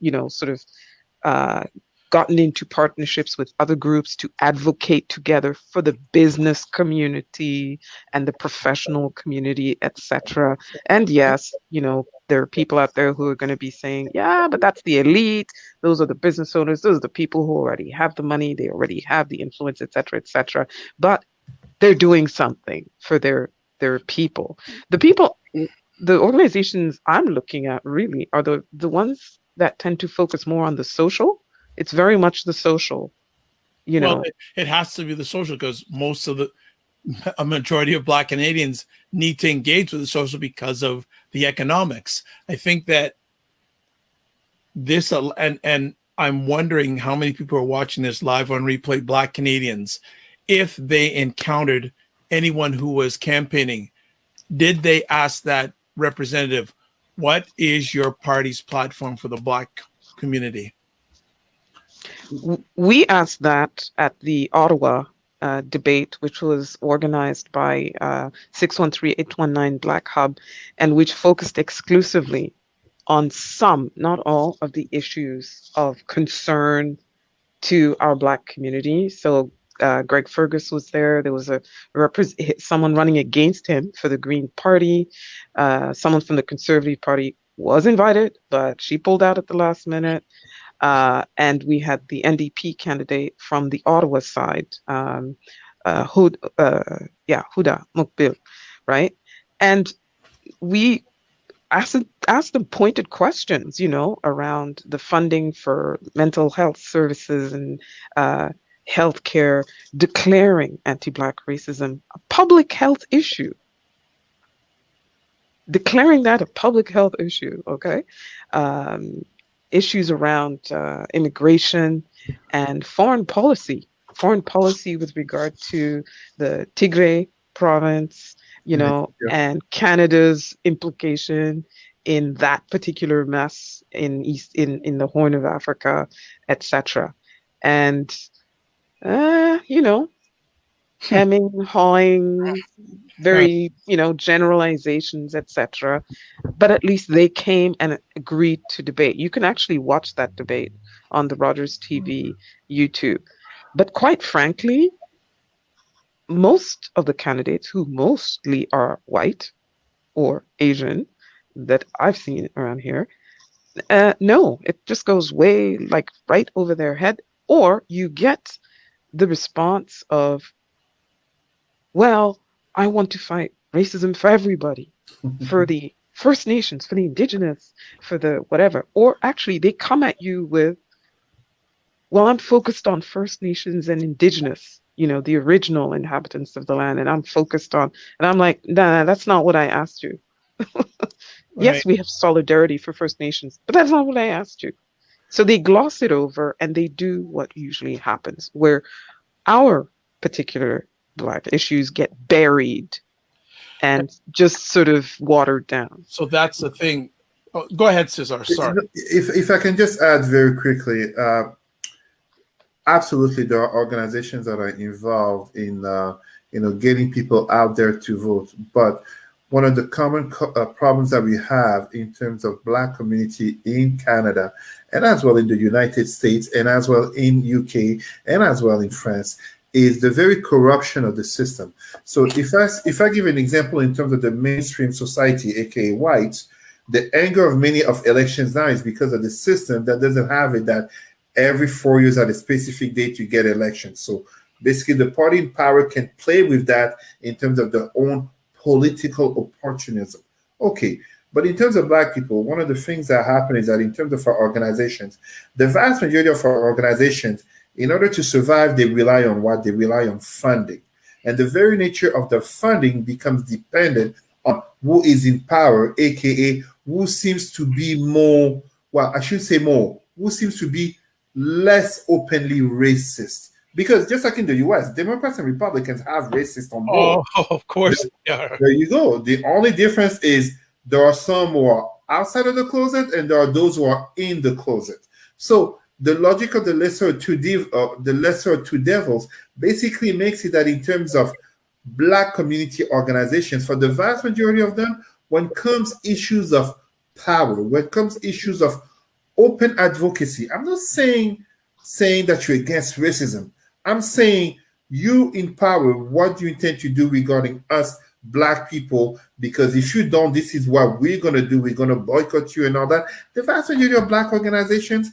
gotten into partnerships with other groups to advocate together for the business community and the professional community, etc. And yes, there are people out there who are going to be saying, yeah, but that's the elite. Those are the business owners. Those are the people who already have the money. They already have the influence, etc., etc. But they're doing something for their people. The organizations I'm looking at really are the ones that tend to focus more on the social. It's very much the social, you Well, know. it has to be the social, because a majority of Black Canadians need to engage with the social because of the economics. I think that and I'm wondering how many people are watching this live on replay, Black Canadians, if they encountered anyone who was campaigning, did they ask that representative, what is your party's platform for the Black community? We asked that at the Ottawa debate, which was organized by 613-819 Black Hub, and which focused exclusively on some, not all, of the issues of concern to our Black community. So Greg Fergus was there. There was someone running against him for the Green Party. Someone from the Conservative Party was invited, but she pulled out at the last minute. And we had the NDP candidate from the Ottawa side, Huda Mukbil, right? And we asked them pointed questions, around the funding for mental health services and healthcare, declaring anti-Black racism a public health issue. Declaring that a public health issue, okay? Issues around immigration and foreign policy with regard to the Tigray province, and Canada's implication in that particular mess in the Horn of Africa, etc. And hemming, hawing, very generalizations, etc. But at least they came and agreed to debate. You can actually watch that debate on the Rogers TV YouTube. But quite frankly, most of the candidates, who mostly are white or Asian that I've seen around here, no, it just goes way right over their head. Or you get the response of, well, I want to fight racism for everybody, for the First Nations, for the Indigenous, for the whatever. Or actually, they come at you with, well, I'm focused on First Nations and Indigenous, the original inhabitants of the land, and I'm focused on, and I'm like, nah, that's not what I asked you. Yes, Right. we have solidarity for First Nations, but that's not what I asked you. So they gloss it over, and they do what usually happens, where our particular Black issues get buried and just sort of watered down. So that's the thing. Oh, go ahead, Cesar. Sorry. If I can just add very quickly, absolutely, there are organizations that are involved in getting people out there to vote. But one of the common problems that we have in terms of Black community in Canada, and as well in the United States, and as well in UK, and as well in France, is the very corruption of the system. So if I give an example in terms of the mainstream society, aka whites, the anger of many of elections now is because of the system that doesn't have it, that every 4 years at a specific date you get elections. So basically the party in power can play with that in terms of their own political opportunism. Okay, but in terms of Black people, one of the things that happen is that in terms of our organizations, the vast majority of our organizations, in order to survive, they rely on what? They rely on funding. And the very nature of the funding becomes dependent on who is in power, aka who seems to be more, well, I should say more, who seems to be less openly racist. Because just like in the US, Democrats and Republicans have racists on board. Oh, of course. Yeah. There you go. The only difference is there are some who are outside of the closet and there are those who are in the closet. So the logic of the lesser of two devils basically makes it that in terms of Black community organizations, for the vast majority of them, when comes issues of power, when comes issues of open advocacy, I'm not saying that you're against racism. I'm saying you in power, what do you intend to do regarding us Black people? Because if you don't, this is what we're going to do. We're going to boycott you and all that. The vast majority of Black organizations,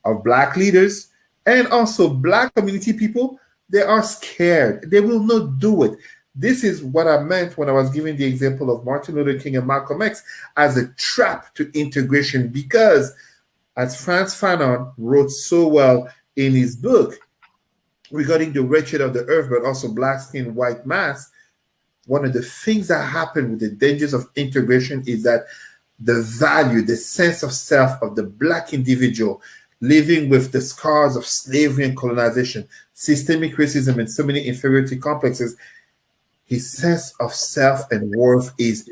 of Black leaders, and also Black community people, They are scared. They will not do it. This is what I meant when I was giving the example of Martin Luther King and Malcolm X as a trap to integration, because as Franz Fanon wrote so well in his book regarding the wretched of the earth, but also black skin, white mass, one of the things that happen with the dangers of integration is that the value, the sense of self of the black individual living with the scars of slavery and colonization, systemic racism, and so many inferiority complexes, his sense of self and worth is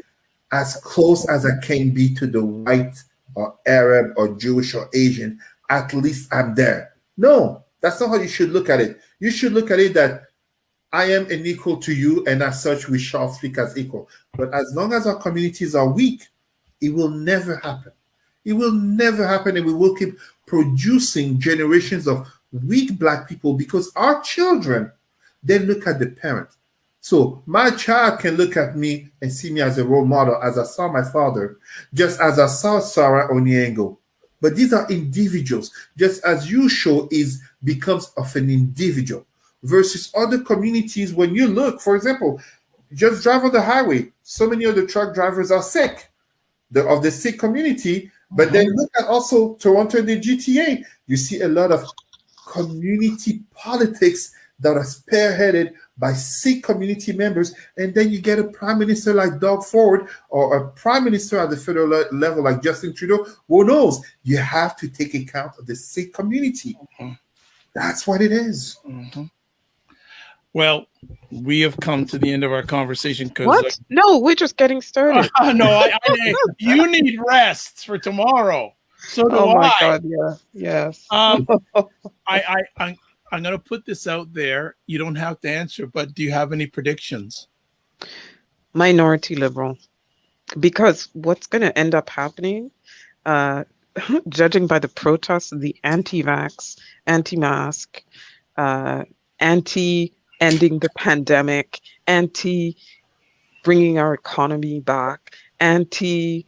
as close as I can be to the white or Arab or Jewish or Asian. At least I'm there. No, that's not how you should look at it. You should look at it that I am an equal to you, and as such, we shall speak as equal. But as long as our communities are weak, it will never happen. It will never happen, and we will keep producing generations of weak black people, because our children, they look at the parent. So my child can look at me and see me as a role model, as I saw my father, just as I saw Sarah Onyango. But these are individuals, just as you show becomes of an individual versus other communities. When you look, for example, just drive on the highway, so many of the truck drivers are sick, of the Sikh community. But then look at also Toronto and the GTA. You see a lot of community politics that are spearheaded by Sikh community members. And then you get a prime minister like Doug Ford, or a prime minister at the federal level like Justin Trudeau. Who knows? You have to take account of the Sikh community. That's what it is. Well, we have come to the end of our conversation. What? No, we're just getting started. No, you need rest for tomorrow. So do I. Oh my God! Yeah. Yes. I'm going to put this out there. You don't have to answer, but do you have any predictions? Minority liberal, because what's going to end up happening, judging by the protests, the anti-vax, anti-mask, anti-ending the pandemic, anti-bringing our economy back, anti-making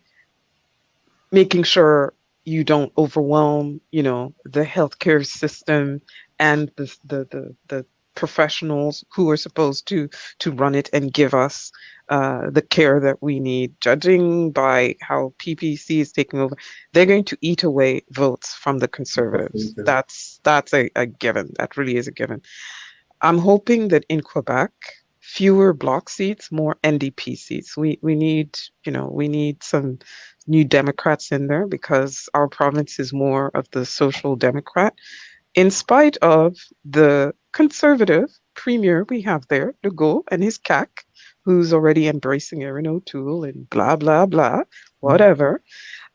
sure you don't overwhelm, the healthcare system and the professionals who are supposed to run it and give us the care that we need. Judging by how PPC is taking over, they're going to eat away votes from the conservatives. That's a given. That really is a given. I'm hoping that in Quebec, fewer bloc seats, more NDP seats. We need some new Democrats in there, because our province is more of the social democrat, in spite of the conservative premier we have there, Legault, and his CAC, who's already embracing Erin O'Toole and blah, blah, blah, whatever.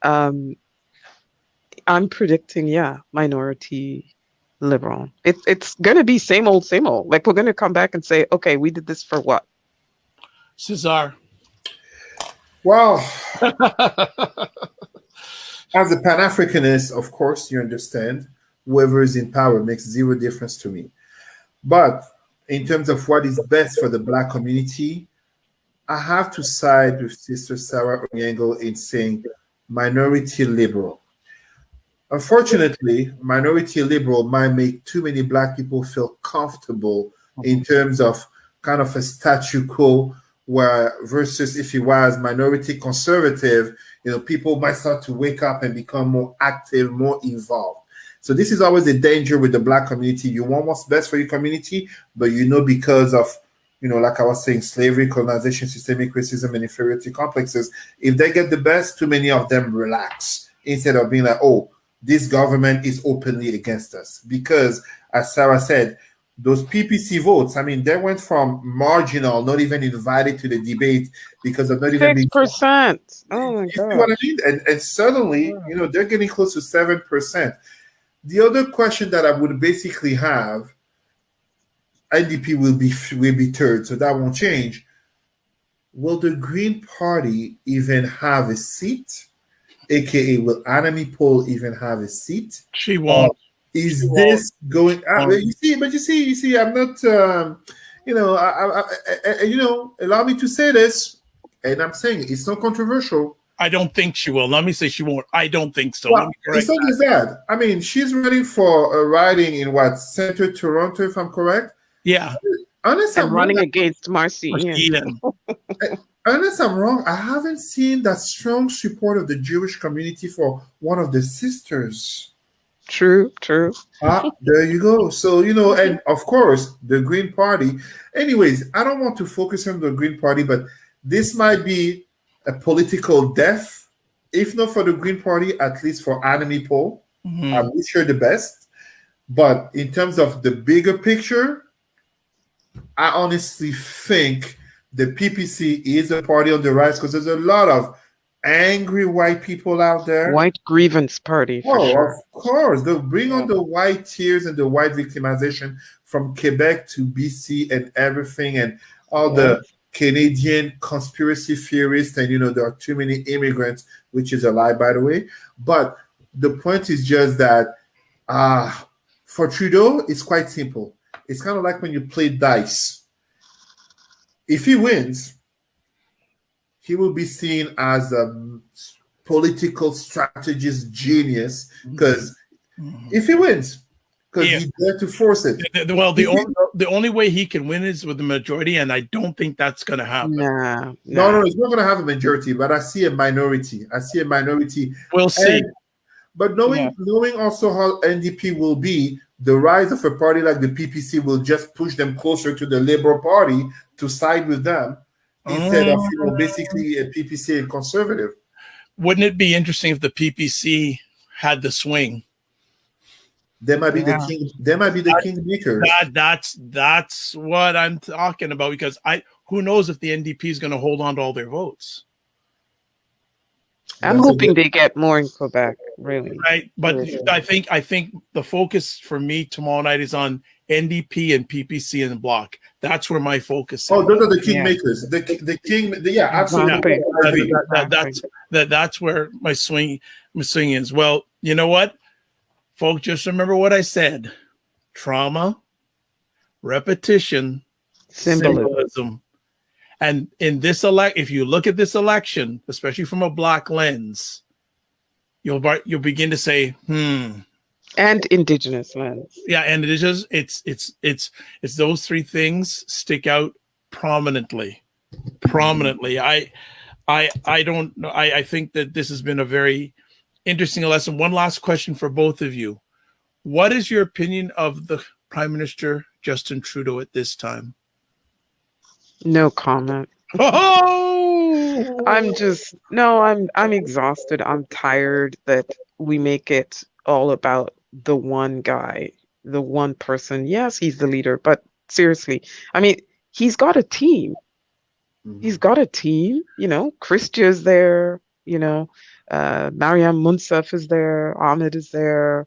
I'm predicting, minority liberal. It's going to be same old, same old. Like, we're going to come back and say, okay, we did this for what? Cesar. Well, as a Pan-Africanist, of course, you understand, whoever is in power makes zero difference to me. But in terms of what is best for the Black community, I have to side with Sister Sarah Onyango in saying minority liberal. Unfortunately, minority liberal might make too many Black people feel comfortable in terms of kind of a statu quo, where versus if he was minority conservative, people might start to wake up and become more active, more involved. So this is always a danger with the Black community. You want what's best for your community, but because of, like I was saying, slavery, colonization, systemic racism, and inferiority complexes, if they get the best, too many of them relax instead of being like, oh, this government is openly against us. Because, as Sarah said, those PPC votes, they went from marginal, not even invited to the debate because of not even 6%. Oh my God. You see what I mean? And suddenly, they're getting close to 7%. The other question that I would basically have, NDP will be third, so that won't change. Will the Green Party even have a seat? AKA, will Anami Paul even have a seat? She won't. Is this going? You see, I'm not. Allow me to say this, and I'm saying it's not controversial. I don't think she will. Let me say she won't. I don't think so. Well, it's not just that. She's running for a riding in Central Toronto, if I'm correct. Yeah. Unless and I'm running wrong, against Marcy Ian. unless I'm wrong, I haven't seen that strong support of the Jewish community for one of the sisters. True, true. Ah, there you go. So, and of course, the Green Party. Anyways, I don't want to focus on the Green Party, but this might be a political death, if not for the Green Party, at least for Anime Poll. I wish her the best. But in terms of the bigger picture, I honestly think the PPC is a party on the rise because there's a lot of angry white people out there. White grievance party for sure. Of course. They'll bring on the white tears and the white victimization from Quebec to BC and everything, and all the Canadian conspiracy theorists. And, there are too many immigrants, which is a lie, by the way. But the point is just that for Trudeau, it's quite simple. It's kind of like when you play dice. If he wins, he will be seen as a political strategist genius because if he wins, because he's there to force it. Well, the only way he can win is with the majority, and I don't think that's going to happen. No, he's not going to have a majority, but I see a minority. We'll see. But knowing also how NDP will be, the rise of a party like the PPC will just push them closer to the Liberal Party to side with them instead of basically a PPC and conservative. Wouldn't it be interesting if the PPC had the swing? They might be the king. They might be the kingmakers. That's what I'm talking about, because who knows if the NDP is going to hold on to all their votes. I'm hoping they get more in Quebec, really. Right, but I think the focus for me tomorrow night is on NDP and PPC in the block. That's where my focus is. Oh, those are the kingmakers. Absolutely. That's where my swing is. Well, you know what, folks, just remember what I said: trauma, repetition, symbolism. And in this if you look at this election, especially from a black lens, you'll begin to say, and Indigenous lens. Yeah, and it is just it's those three things stick out prominently. I don't know. I think that this has been a very interesting lesson. One last question for both of you: what is your opinion of the Prime Minister Justin Trudeau at this time? No comment. Oh! I'm exhausted. I'm tired that we make it all about the one guy, the one person. Yes, he's the leader, but seriously, I mean, he's got a team. He's got a team, Christia's there, Mariam Munsaf is there, Ahmed is there,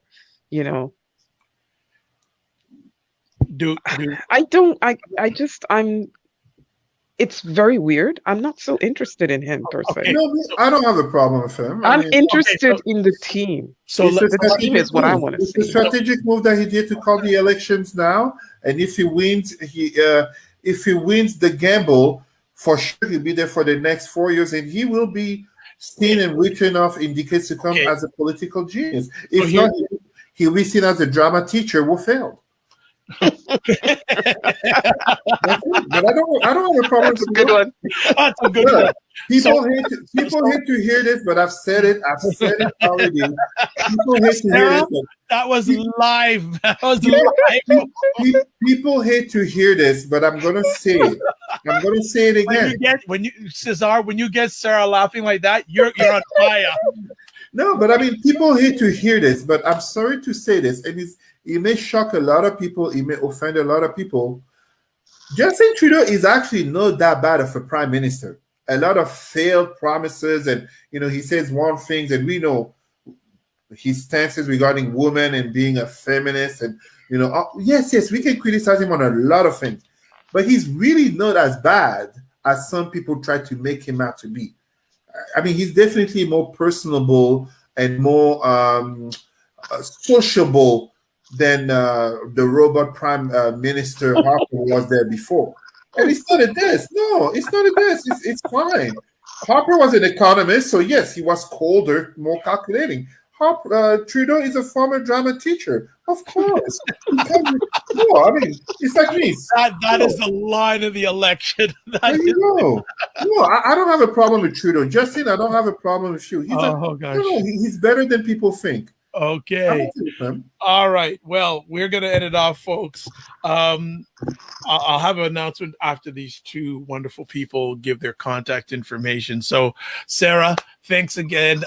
it's very weird. I'm not so interested in him per se. Okay. No, I don't have a problem with him. I'm interested in the team. So the team is what I want to see. It's a strategic move that he did to call the elections now, and if he wins, the gamble, for sure he'll be there for the next 4 years, and he will be seen and written off in decades to come as a political genius. If not, he'll be seen as a drama teacher who failed. But I don't have a problem. That's a good one. That's a good one. People hate to hear this, but I've said it already. People hate to hear this. That was live. That was live. People hate to hear this, but I'm gonna say it. I'm gonna say it again. Cesar, when you get Sarah laughing like that, you're on fire. No, but I mean, people hate to hear this, but I'm sorry to say this, and it may shock a lot of people. It may offend a lot of people. Justin Trudeau is actually not that bad of a prime minister. A lot of failed promises, and he says one things, and we know his stances regarding women and being a feminist, and yes, we can criticize him on a lot of things, but he's really not as bad as some people try to make him out to be. I mean, he's definitely more personable and more sociable than the robot prime minister Harper was there before. And it's not a diss. No, it's not a diss. It's fine. Harper was an economist, so yes, he was colder, more calculating. Trudeau is a former drama teacher. Of course. No, I mean, it's like me. That is the line of the election. There you go. No, I don't have a problem with Trudeau. Justin, I don't have a problem with you. Gosh. He's better than people think. Okay. All right. Well, we're going to end it off, folks. I'll have an announcement after these two wonderful people give their contact information. So, Sarah, thanks again.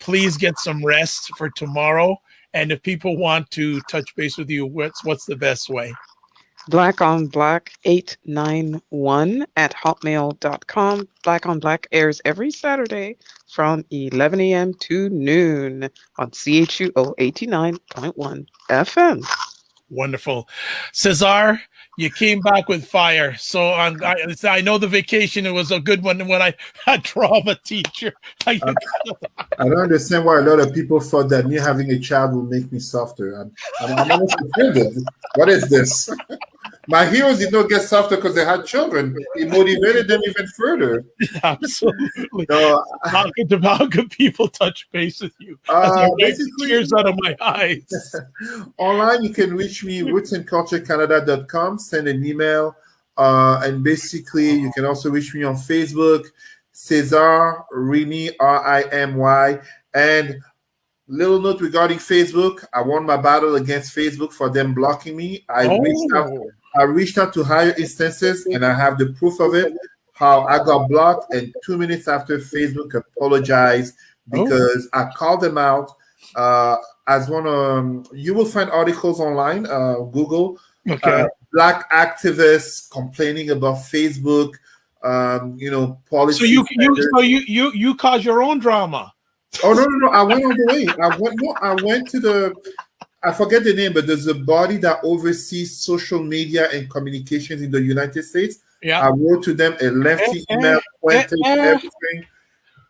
Please get some rest for tomorrow. And if people want to touch base with you, what's the best way? Black on Black 891 at hotmail.com. Black on Black airs every Saturday from 11 a.m. to noon on CHUO 89.1 FM. Wonderful. Cesar, you came back with fire. So I know the vacation, it was a good one when I had drama teacher. I don't understand why a lot of people thought that me having a child will make me softer. I'm almost offended. What is this? My heroes did not get softer because they had children. It motivated them even further. Absolutely. So, how could people touch base with you? Basically, tears out of my eyes. Online, you can reach me, rootsandculturecanada.com, send an email. And basically, you can also reach me on Facebook, Cesar Rimy, Rimy. And little note regarding Facebook, I won my battle against Facebook for them blocking me. I reached out to higher instances, and I have the proof of it, how I got blocked, and 2 minutes after Facebook apologized because I called them out. As one, you will find articles online, Google, Black activists complaining about Facebook, policy. So you caused your own drama. Oh no! I went on the way. I went to I forget the name, but there's a body that oversees social media and communications in the United States. Yeah. I wrote to them a lengthy email, everything.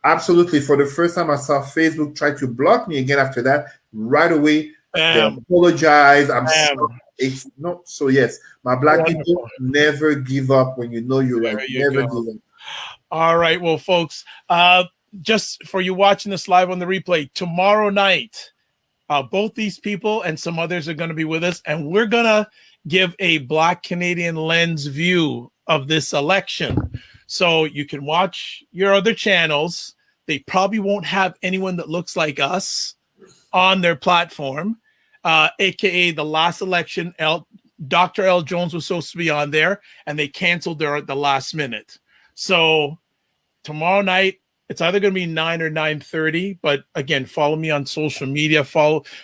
Absolutely. For the first time, I saw Facebook try to block me again after that. Right away, they apologize. I'm sorry. So yes, my Black people, never give up when you know you're right. Never give up. All right. Well, folks, just for you watching this live on the replay, tomorrow night, both these people and some others are going to be with us, and we're going to give a Black Canadian lens view of this election. So you can watch your other channels. They probably won't have anyone that looks like us on their platform, aka the last election. Dr. L. Jones was supposed to be on there, and they canceled there at the last minute. So tomorrow night, it's either going to be 9 or 9:30, but again, follow me on social media,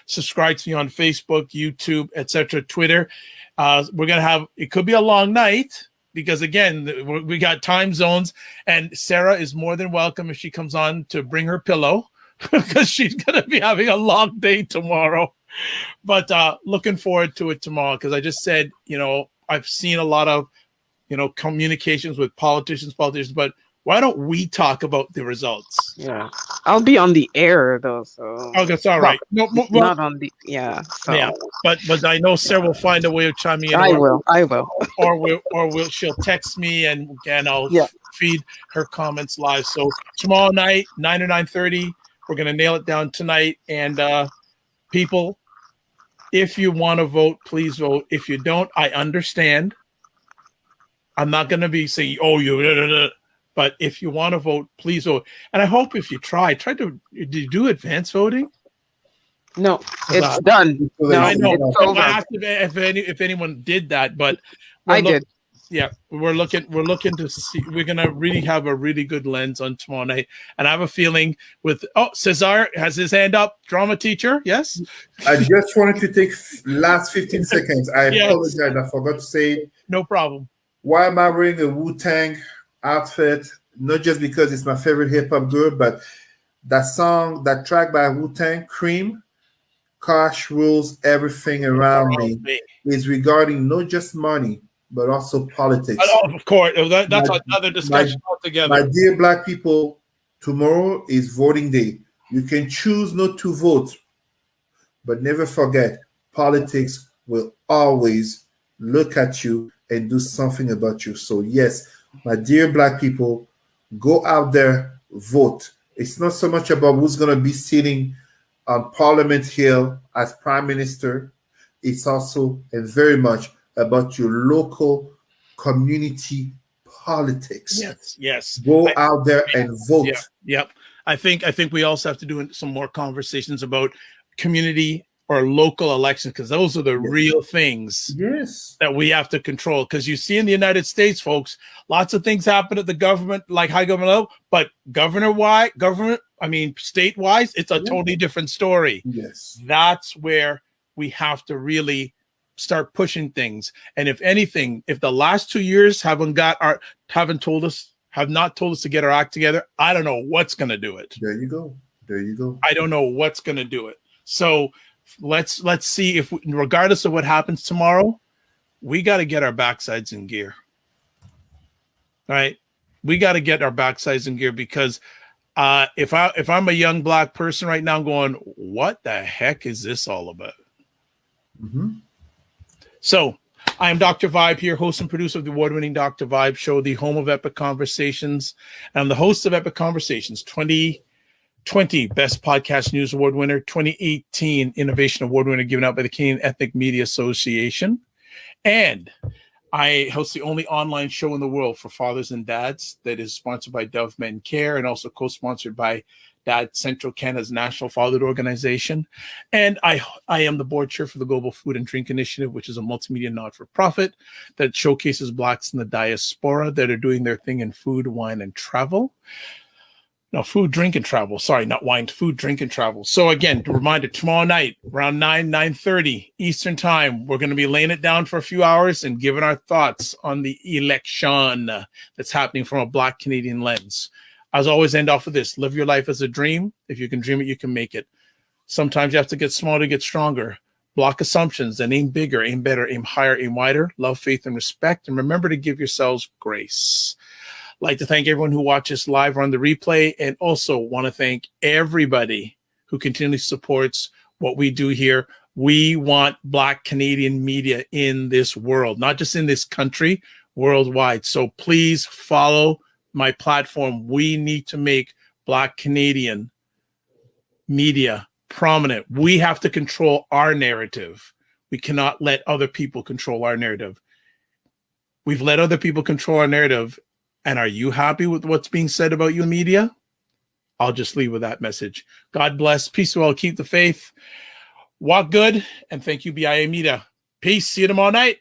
subscribe to me on Facebook, YouTube, etc., Twitter. We're going to have, it could be a long night because again, we got time zones, and Sarah is more than welcome if she comes on to bring her pillow because she's going to be having a long day tomorrow. But looking forward to it tomorrow because I just said, I've seen a lot of, communications with politicians, but why don't we talk about the results? Yeah, I'll be on the air though, so. Oh, that's all right. Not on the So. Yeah, but I know Sarah will find a way of chiming in. I will. Or she'll text me and I'll feed her comments live. So tomorrow night, 9 or 9:30, we're gonna nail it down tonight. And people, if you want to vote, please vote. If you don't, I understand. I'm not gonna be saying, but if you want to vote, please vote. And I hope if you try to do advance voting. No, it's done. No, I know. I asked if anyone did that, but I did. Yeah, we're looking to see. We're gonna really have a really good lens on tomorrow night, and I have a feeling Cesar has his hand up. Drama teacher, yes. I just wanted to take last 15 seconds. I apologize. I forgot to say. No problem. Why am I wearing a Wu-Tang outfit? Not just because it's my favorite hip hop group, but that track by Wu-Tang, Cream, Cash Rules Everything Around Me, is regarding not just money, but also politics. Of course, that's another discussion altogether. My dear Black people, tomorrow is voting day. You can choose not to vote, but never forget, politics will always look at you and do something about you. So yes, my dear Black people, go out there, vote. It's not so much about who's going to be sitting on Parliament Hill as Prime Minister. It's also and very much about your local community politics. Yes. Go out there and vote. Yep. I think we also have to do some more conversations about community or local elections, because those are the real things that we have to control. Because you see in the United States, folks, lots of things happen at the government, like high government level, but state-wise, it's a totally different story. Yes. That's where we have to really start pushing things. And if anything, if the last 2 years have not told us to get our act together, I don't know what's going to do it. There you go. I don't know what's going to do it. So let's see if regardless of what happens tomorrow, we got to get our backsides in gear. All right. We got to get our backsides in gear, because if I'm a young Black person right now going, what the heck is this all about? Mm-hmm. So I am Dr. Vibe here, host and producer of the award-winning Dr. Vibe show, the home of Epic Conversations. And I'm the host of Epic Conversations, 2020 Best Podcast News Award winner, 2018 Innovation Award winner given out by the Canadian Ethnic Media Association. And I host the only online show in the world for fathers and dads that is sponsored by Dove Men Care and also co-sponsored by Dad Central Canada's National Fatherhood Organization. And I am the board chair for the Global Food and Drink Initiative, which is a multimedia not-for-profit that showcases Blacks in the diaspora that are doing their thing in food, wine, and travel. No, food, drink, and travel. Sorry, not wine, food, drink, and travel. So again, a reminder, tomorrow night, around 9:30 Eastern time, we're going to be laying it down for a few hours and giving our thoughts on the election that's happening from a Black Canadian lens. As always, end off with this: live your life as a dream. If you can dream it, you can make it. Sometimes you have to get smaller to get stronger. Block assumptions and aim bigger, aim better, aim higher, aim wider. Love, faith, and respect. And remember to give yourselves grace. I'd like to thank everyone who watches live or on the replay, and also want to thank everybody who continually supports what we do here. We want Black Canadian media in this world, not just in this country, worldwide. So please follow my platform. We need to make Black Canadian media prominent. We have to control our narrative. We cannot let other people control our narrative. We've let other people control our narrative. And are you happy with what's being said about you in media? I'll just leave with that message. God bless. Peace to all. Keep the faith. Walk good. And thank you, BIA Media. Peace. See you tomorrow night.